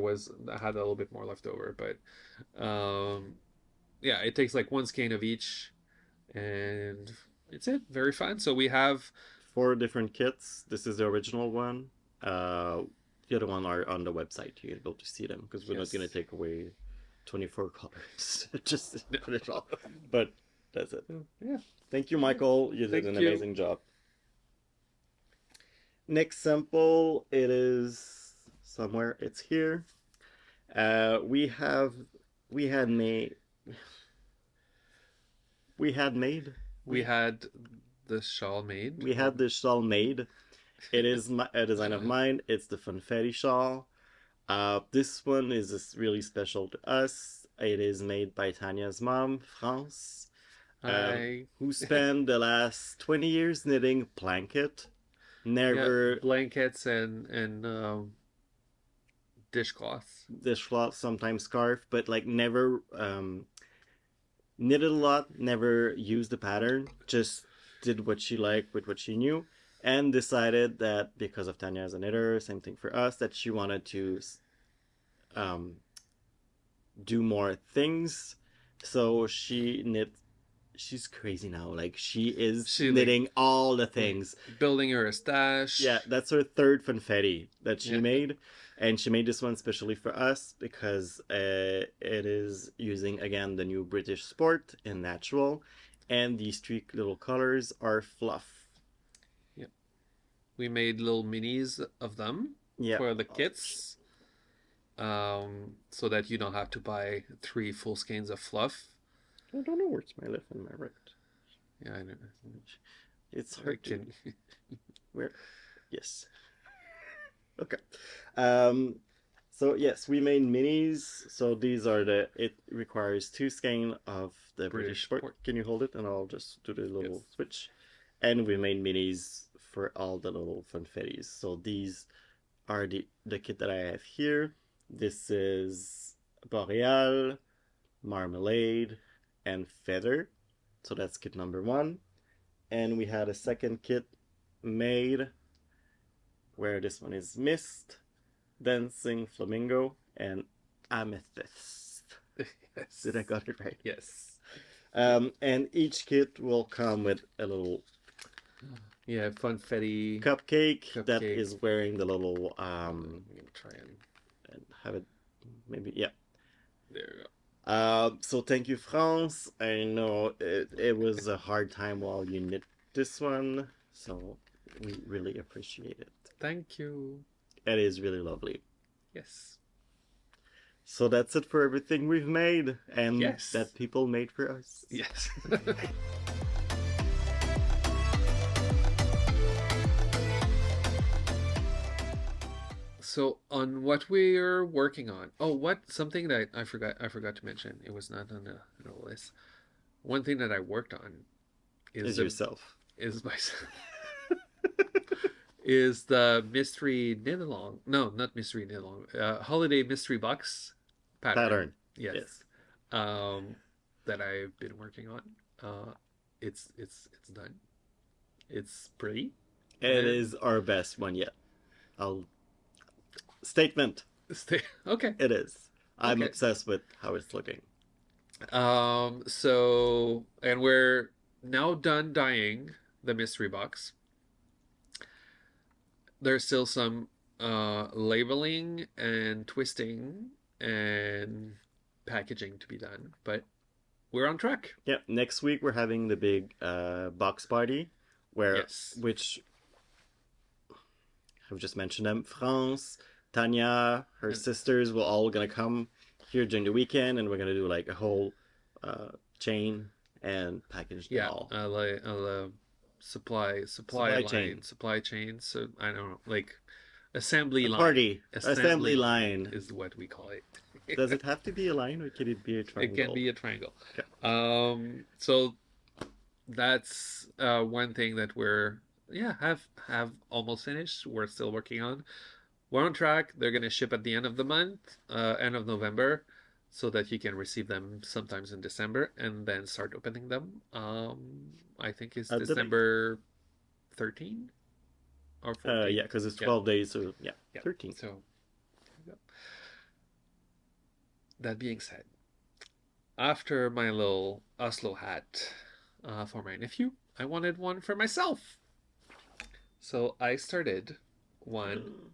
had a little bit more left over. But yeah, it takes like one skein of each, and it's it. Very fun. So we have 4 different kits. This is the original one. The other one are on the website. You're able to see them because we're not going to take away 24 colors. Just put it all. But that's it. Yeah. Thank you, Michael. You did Thank an you. amazing job. Next sample, it is somewhere. It's here. We had made the shawl made. We had this shawl made. It is a design of mine. It's the Funfetti shawl. This one is really special to us. It is made by Tanya's mom, France, who spent the last 20 years knitting blanket. Never blankets and dishcloth, sometimes scarf, but like never knitted a lot, never used the pattern, just did what she liked with what she knew, and decided that because of Tanya as a knitter, same thing for us, that she wanted to do more things. So she's crazy now. Like she knitting all the things. Building her a stash. Yeah, that's her 3rd Funfetti that she made. And she made this one specially for us because it is using, again, the new British sport in natural. And these 3 little colors are Fluff. Yep. We made little minis of them for the kits. So that you don't have to buy 3 full skeins of Fluff. I don't know where's my left and my right. Yeah, I know. It's hard to... Where? Yes. Okay. So yes, we made minis. So these are it requires 2 skein of the British sport. Can you hold it and I'll just do the little switch. And we made minis for all the little Funfettis. So these are the kit that I have here. This is Boreal, Marmalade, and Feather. So that's kit number 1. And we had a second kit made where this one is Mist, Dancing Flamingo, and Amethyst. Yes. Did I got it right? Yes. And each kit will come with a little Funfetti cupcake that is wearing the little I'm gonna try and have it maybe there you go. So thank you, France. I know it was a hard time while you knit this one, so we really appreciate it. Thank you. It is really lovely. Yes. So that's it for everything we've made and that people made for us. Yes. So on what we're working on. Something that I forgot to mention. It was not on the list. One thing that I worked on is yourself. Is myself. Is the mystery knit along? No, not mystery knit along. Holiday mystery box pattern. Yes. That I've been working on. It's done. It's pretty. It is our best one yet. Statement. Okay. It is. I'm obsessed with how it's looking. So, and we're now done dyeing the mystery box. There's still some labeling and twisting and packaging to be done, but we're on track. Yeah, next week we're having the big box party which I've just mentioned them. France, Tanya, her sisters will all gonna come here during the weekend, and we're gonna do like a whole chain and package them all. I'll supply chain. supply chain. So I don't know, like assembly line. Party. Assembly line. Is what we call it. Does it have to be a line or can it be a triangle? It can be a triangle. Okay. So that's one thing that we're have almost finished. We're still working on. We're on track. They're gonna ship at the end of the month, end of November, so that you can receive them sometimes in December and then start opening them. I think it's December 13 or 14. Yeah, because it's 12 days, so yeah, 13. So that being said, after my little Oslo hat for my nephew, I wanted one for myself. So I started one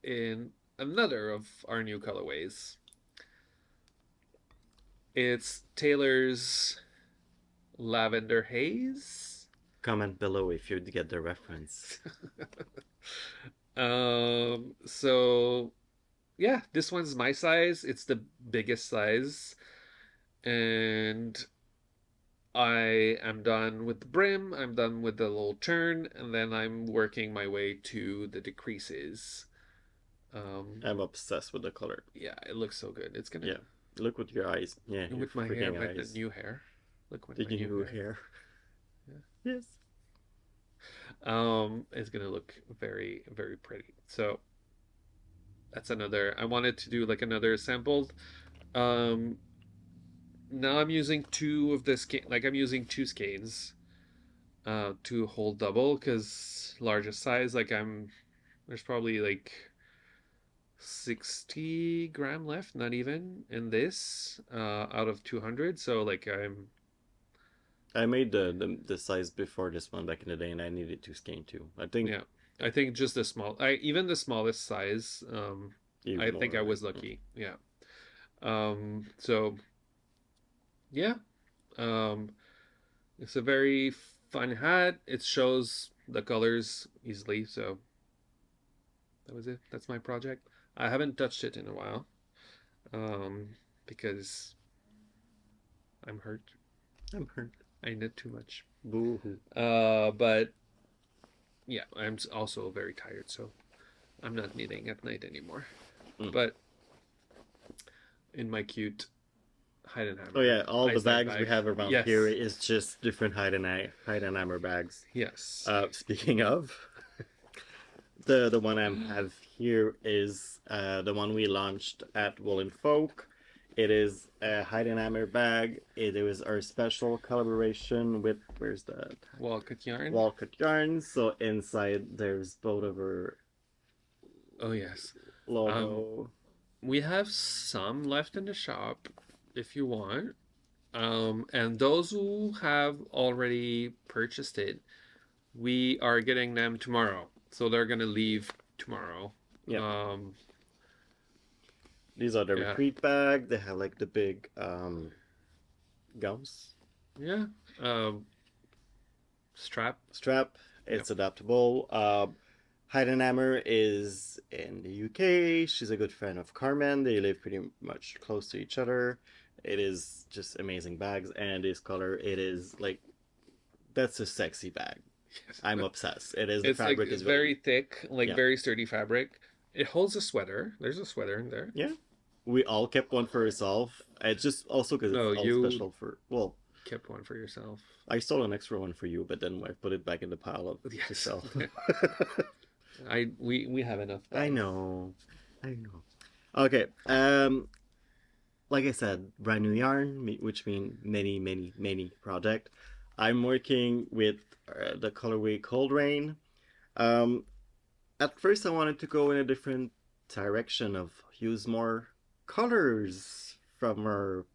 in another of our new colorways. It's Taylor's Lavender Haze. Comment below if you get the reference. So yeah, this one's my size. It's the biggest size. And I am done with the brim. I'm done with the little turn. And then I'm working my way to the decreases. I'm obsessed with the color. Yeah, it looks so good. It's gonna... Yeah. Look with your eyes. Yeah, with my hair, with the new hair. Look with the my new hair. Yeah. Yes. It's gonna look very, very pretty. So that's another. I wanted to do like another sampled. Now I'm using two of the skein. Like I'm using two skeins, to hold double because largest size. Like there's probably like 60 gram left, not even in this, out of 200. So like I made the size before this one back in the day, and I needed to skein too. I think just the small. Even the smallest size. I think I was lucky. Yeah. So. Yeah. It's a very fun hat. It shows the colors easily. So that was it. That's my project. I haven't touched it in a while, because I'm hurt. I knit too much. Boo-hoo. But yeah, I'm also very tired, so I'm not knitting at night anymore. But in my cute hide and hammer. Oh yeah, all the bags we have around here is just different hide and hammer bags. Yes. Speaking of, the one I have here is the one we launched at Woolen Folk. It is a hide and hammer bag. It was our special collaboration with, where's that? Walcott Yarn. Walcott Yarn. So inside there's both of our logo. We have some left in the shop if you want. And those who have already purchased it, we are getting them tomorrow. So they're going to leave tomorrow. Yeah. These are the retreat bag. They have like the big gums. Yeah. Strap. It's adaptable. Hide and Hammer is in the UK. She's a good friend of Carmen. They live pretty much close to each other. It is just amazing bags, and this color, it is like, that's a sexy bag. Yes. I'm obsessed. It is. The fabric is very thick, very sturdy fabric. It holds a sweater. There's a sweater in there. Yeah. We all kept one for ourselves. It's just also because it's all special for... Well, kept one for yourself. I stole an extra one for you, but then I put it back in the pile of to sell. We have enough bags. I know. Okay. Like I said, brand new yarn, which means many project. I'm working with the colorway Cold Rain. At first I wanted to go in a different direction of use more colors from our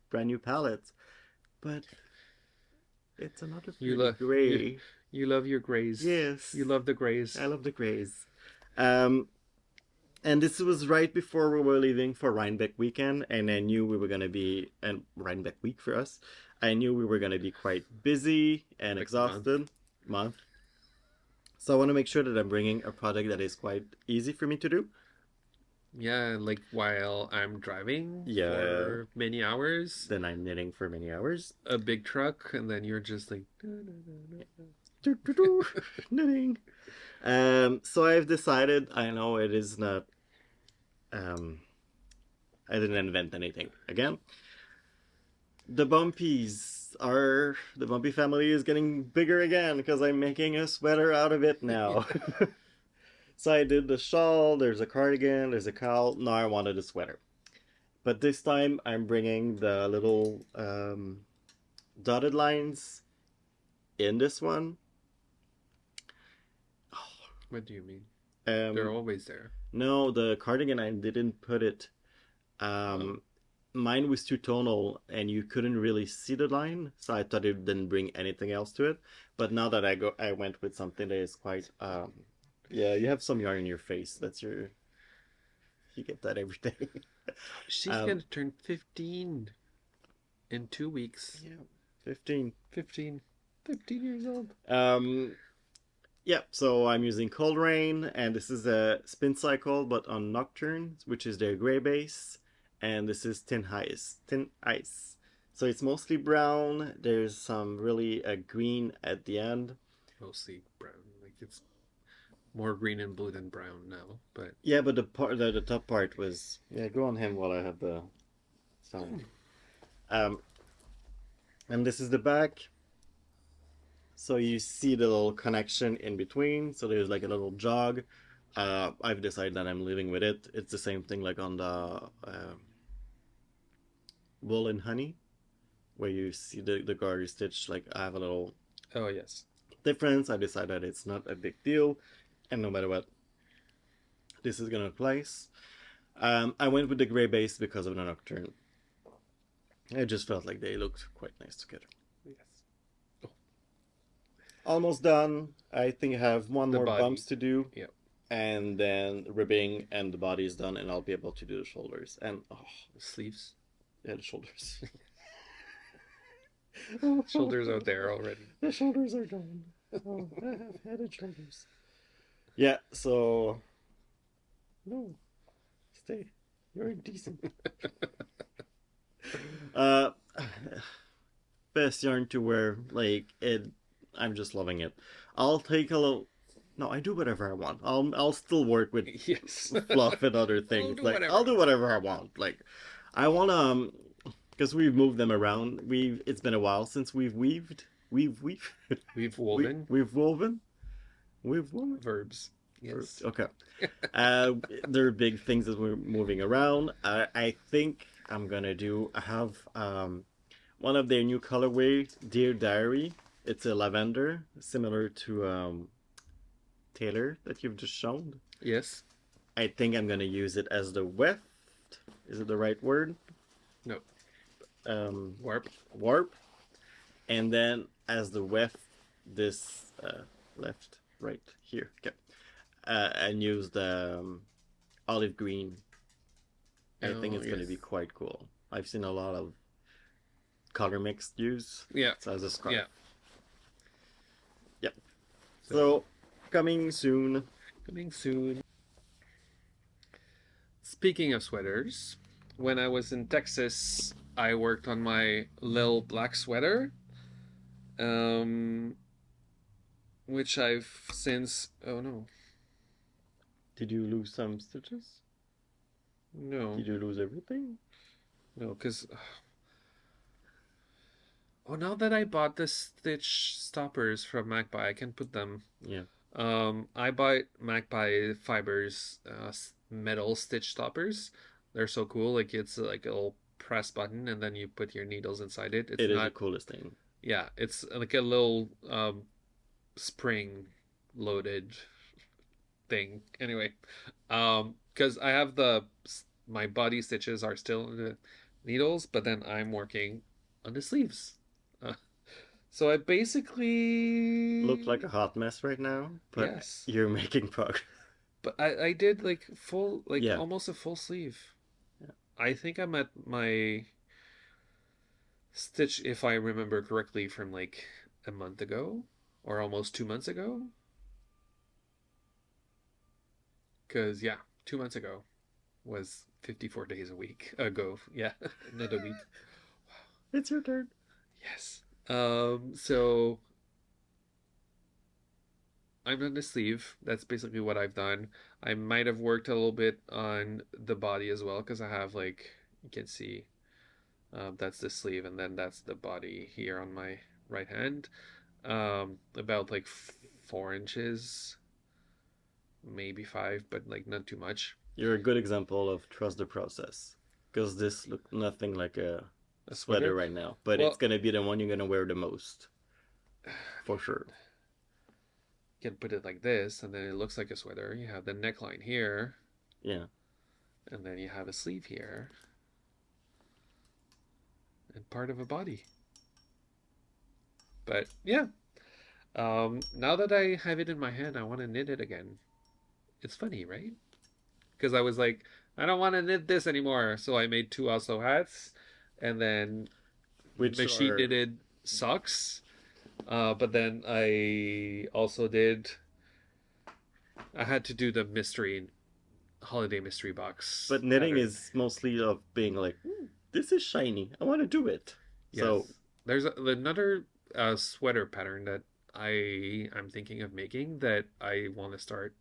brand new palette, but it's another gray. You love your grays. Yes. You love the grays. I love the grays. And this was right before we were leaving for Rhinebeck weekend, and I knew we were going to be, and Rhinebeck week for us, I knew we were going to be quite busy and exhausted month. So I want to make sure that I'm bringing a project that is quite easy for me to do. Yeah, like while I'm driving Yeah. for many hours, Then I'm knitting for many hours. a big truck, and then you're just like, Knitting. So I've decided, I know it is not, um, I didn't invent anything. Again, the Bumpy family is getting bigger again because I'm making a sweater out of it now. So I did the shawl, there's a cardigan, there's a cowl. Now I wanted a sweater. But this time I'm bringing the little dotted lines in this one. what do you mean? They're always there. No, the cardigan I didn't put it. Mine was two tonal and you couldn't really see the line, so I thought it didn't bring anything else to it. But now that I went with something that is quite yeah, you have some yarn in your face. That's your, you get that every day. She's gonna turn 15 in 2 weeks. Yeah, 15. 15 years old. Yeah, so I'm using Cold Rain, and this is a spin cycle, but on Nocturne, which is their gray base, and this is Tin Ice. So it's mostly brown. There's some really green at the end. Mostly brown. Like it's more green and blue than brown now, but yeah, but the top part was, yeah. Go on him while I have the sound. And this is the back. So you see the little connection in between. So there's like a little jog. I've decided that I'm living with it. It's the same thing like on the Wool and Honey, where you see the garter stitch. Like I have a little oh yes difference. I decided it's not a big deal, and no matter what, this is gonna place. I went with the gray base because of the Nocturne. I just felt like they looked quite nice together. yes. Almost done. I think I have one The more body. bumps to do. Yep. And then ribbing and the body is done, and I'll be able to do the shoulders. And The sleeves. yeah, the shoulders. Shoulders out there already. The shoulders are done. Oh, I have headed shoulders. Yeah, so no, stay. You're indecent. Best yarn to wear, like it. I'm just loving it. I'll take a little. No, I do whatever I want. I'll still work with Yes. fluff and other things. do Like whatever. I'll do whatever I want. Like I wanna because we've moved them around. It's been a while since we've weaved. We've woven we've woven. We've woven. verbs. Yes. Okay. There are big things that we're moving around. I think I'm gonna do. I have one of their new colorway, Dear Diary. It's a lavender, similar to Taylor that you've just shown. Yes. I think I'm gonna use it as the weft. Is it the right word? No. Warp. Warp. And then as the weft, this left, right here. Okay. And use the olive green. I think it's gonna be quite cool. I've seen a lot of color mixed use. Yeah. So as a scarf. Yeah. Yep. So coming soon. Coming soon. Speaking of sweaters, when I was in Texas, I worked on my Lil Black sweater, which I've since. Oh no. Did you lose some stitches? No. Did you lose everything? No, because. Oh, now that I bought the stitch stoppers from Magpie, I can put them. Yeah. I bought Magpie Fibers metal stitch stoppers. They're so cool. Like it's like a little press button, and then you put your needles inside it. It's It is not the coolest thing. Yeah, it's like a little spring loaded thing. Anyway, because I have my body stitches are still in the needles, but then I'm working on the sleeves. So I basically Look like a hot mess right now, but yes. you're making progress. But I did like full, like Yeah. almost a full sleeve. Yeah. I think I'm at my stitch, if I remember correctly, from like a month ago or almost 2 months ago. Because, yeah, 2 months ago. was 54 days a week ago. Yeah, not a week. It's your turn. Yes. So I've done the sleeve. That's basically what I've done. I might have worked a little bit on the body as well because I have like you can see that's the sleeve and then that's the body here on my right hand. About like 4 inches, maybe 5, but like not too much. You're a good example of trust the process. Because this look nothing like a sweater right now. But Well, it's gonna be the one you're gonna wear the most. For sure. you can put it like this, and then it looks like a sweater. You have the neckline here, Yeah. and then you have a sleeve here, and part of a body. But yeah, now that I have it in my hand, I want to knit it again. It's funny, right? Because I was like, I don't want to knit this anymore, so I made 2 Oslo hats, and then Which machine are... knitted socks. But then I also did. I had to do the holiday mystery box. But knitting pattern. is mostly of being like, this is shiny. I want to do it. Yes. So There's another sweater pattern that I'm thinking of making that I want to start,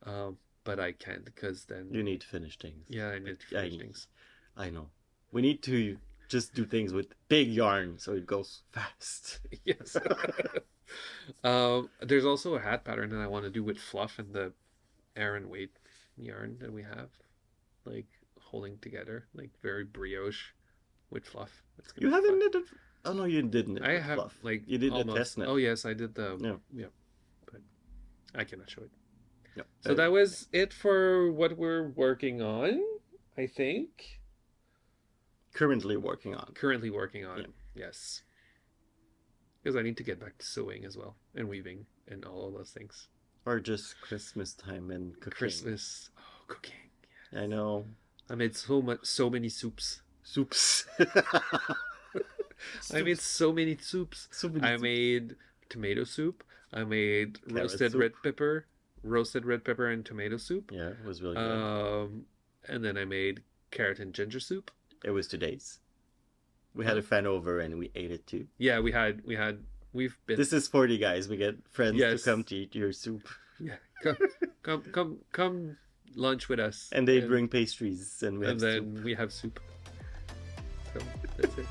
but I can't because then you need to finish things. yeah, I need to finish things. I know. We need to just do things with big yarn so it goes fast. Yes. There's also a hat pattern that I want to do with Fluff and the Aran weight yarn that we have, like holding together, like very brioche with Fluff. You haven't knitted... Oh no, you didn't. I have Fluff. like you did almost... a test knit. Oh yes, I did the Yeah. but I cannot show it. No. So that was it for what we're working on, I think. Currently working on. Currently working on, yes. Because I need to get back to sewing as well and weaving and all of those things. Or just Christmas time and cooking. Christmas, cooking. Yes. I know. I made so many soups. Soups. I made so many soups. I made tomato soup. I made roasted red pepper and tomato soup. Yeah, it was really good. And then I made carrot and ginger soup. It was today's. We had a friend over and we ate it too. Yeah, we've been. This is 40 guys. We get friends to come to eat your soup. Yeah, come lunch with us. And they bring pastries and we have soup. And then we have soup. So that's it.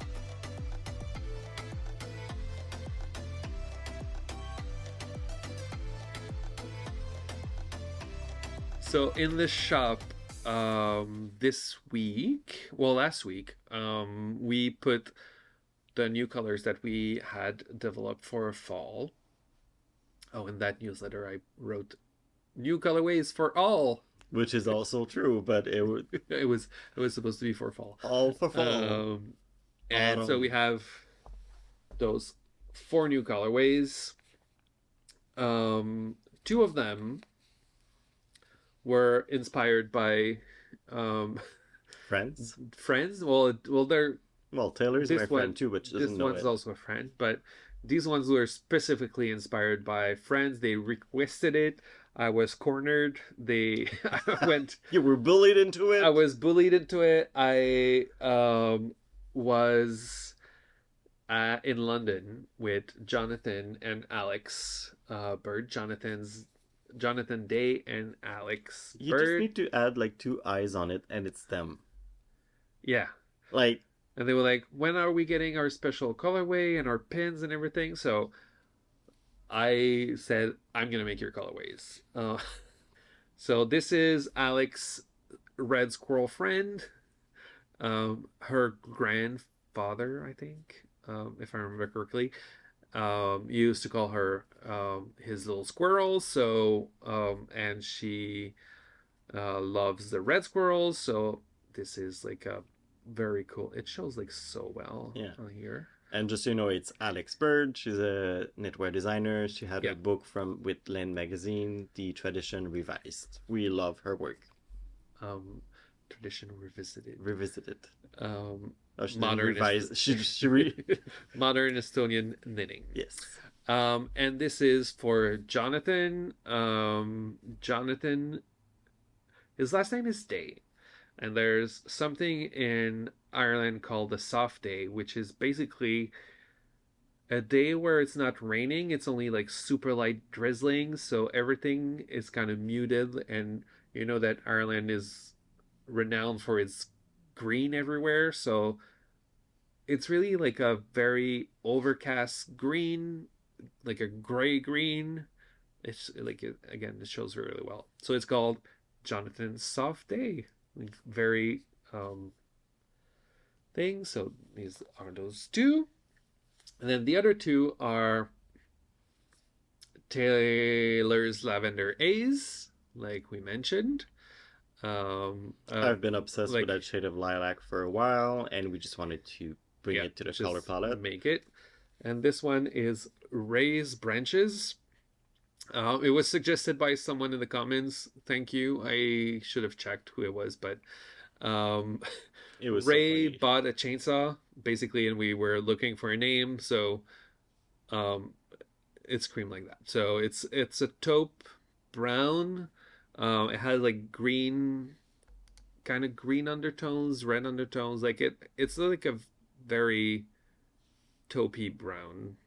So in the shop last week, we put the new colors that we had developed for fall. Oh, in that newsletter I wrote new colorways for all, which is also true, but it was supposed to be for fall. All for fall. And so we have those 4 new colorways. 2 of them were inspired by friends. Taylor's my friend too, but doesn't know it. This one's also a friend, but these ones were specifically inspired by friends. They requested it. I was cornered. I went. You were bullied into it. I was bullied into it. I was in London with Jonathan and Alex Bird. Jonathan Day and Alex You Bird. just need to add like 2 eyes on it and it's them. Yeah. And they were like, when are we getting our special colorway and our pins and everything? So I said, I'm going to make your colorways. So this is Alex Red Squirrel friend. Her grandfather, I think, if I remember correctly, used to call her his little squirrel. So and she loves the red squirrels. So this is like a very cool. It shows like so well on here. And just so you know, it's Alex Bird. She's a knitwear designer. She had a book with Lane magazine, The Tradition Revised. We love her work. Tradition Revisited. Modern revised. Modern Estonian knitting. Yes. And this is for Jonathan. Jonathan, his last name is Day. And there's something in Ireland called the soft day, which is basically a day where it's not raining, it's only like super light drizzling, so everything is kind of muted. And you know that Ireland is renowned for its green everywhere, so it's really like a very overcast green, like a gray green. It's like again, it shows really well. So it's called Jonathan's Soft Day. Like, very thing. So these are those two. And then the other two are Taylor's Lavender A's, like we mentioned. I've been obsessed like with that shade of lilac for a while, and we just wanted to bring it to the color palette. Make it. And this one is Ray's Branches. It was suggested by someone in the comments. Thank you. I should have checked who it was, but it was Ray bought a chainsaw basically, and we were looking for a name, so it's cream like that. So it's a taupe brown. It has like green, kind of green undertones, red undertones. Like it's like a very taupey brown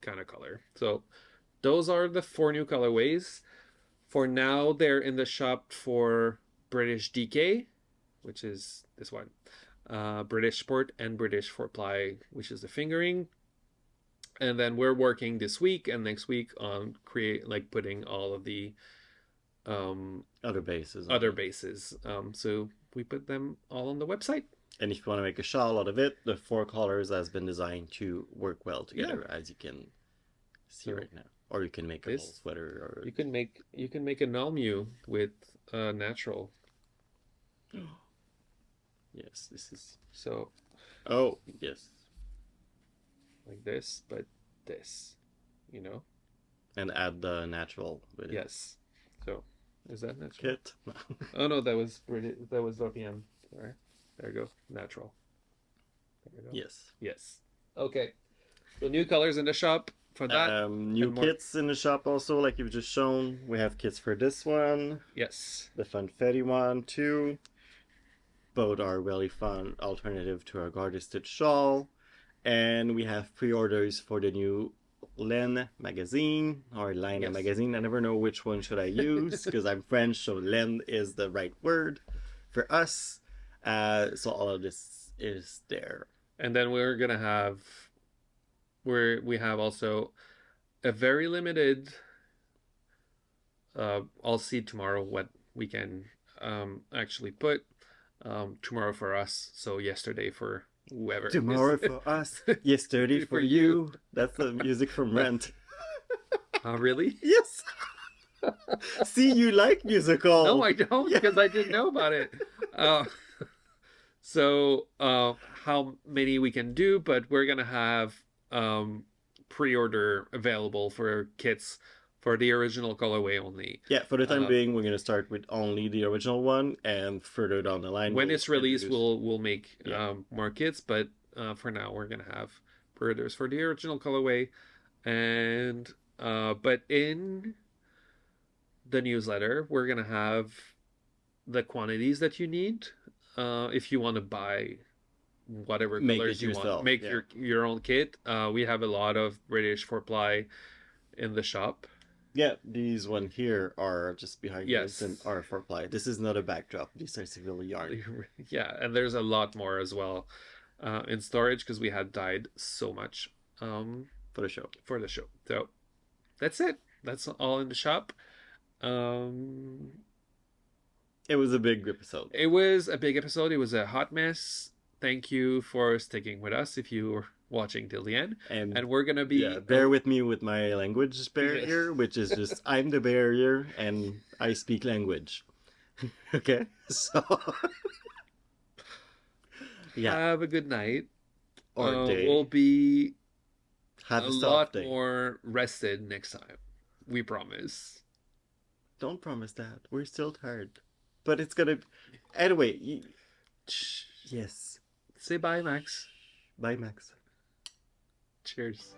kind of color. So those are the 4 new colorways. For now, they're in the shop for British DK, which is this one, British Sport, and British 4-ply, which is the fingering. And then we're working this week and next week on putting all of the other bases. So we put them all on the website. And if you want to make a shawl out of it, the 4 colors has been designed to work well together, as you can see right now. Or you can make a whole sweater. Or you can make an Almue with natural. Yes, this is so. Oh yes, like this, but this, you know. And add the natural with it. Yes. So, is that natural? Kit. Oh no, that was OPM. Sorry. There you go. Natural. There you go. Yes. Yes. Okay. So new colors in the shop for that. New kits in the shop also, like you've just shown. We have kits for this one. Yes. The Funfetti one too. Both are really fun alternative to our garter stitch shawl. And we have pre-orders for the new Len magazine or Lina magazine. I never know which one should I use because I'm French, so Len is the right word for us. So all of this is there. And then we're gonna have we have also a very limited I'll see tomorrow what we can actually put tomorrow for us, so yesterday for whoever. Tomorrow for us, yesterday for you. That's the music from Rent. Oh, really? Yes. See, you like musical. No, I don't, because I didn't know about it. So how many we can do, but we're gonna have pre-order available for kits for the original colorway only. Yeah, for the time being, we're gonna start with only the original one, and further down the line, when it's released, we'll make more kits. But for now, we're gonna have pre-orders for the original colorway, and but in the newsletter, we're gonna have the quantities that you need if you want to buy whatever colors you want. Make your own kit. We have a lot of British 4-ply in the shop. Yeah, these one here are just behind us and are 4-ply. This is not a backdrop. These are civil yarn. Yeah, and there's a lot more as well in storage because we had dyed so much for the show. So that's it. That's all in the shop. It was a big episode. It was a big episode. It was a hot mess. Thank you for sticking with us if you were watching till the end. And we're going to be... Yeah, bear with me with my language barrier, which is just, I'm the barrier and I speak language. Okay? So... yeah. Have a good night. Or day. We'll be have a lot more rested next time. We promise. Don't promise that. We're still tired. But it's gonna... Anyway. Yes. Say bye, Max. Bye, Max. Cheers.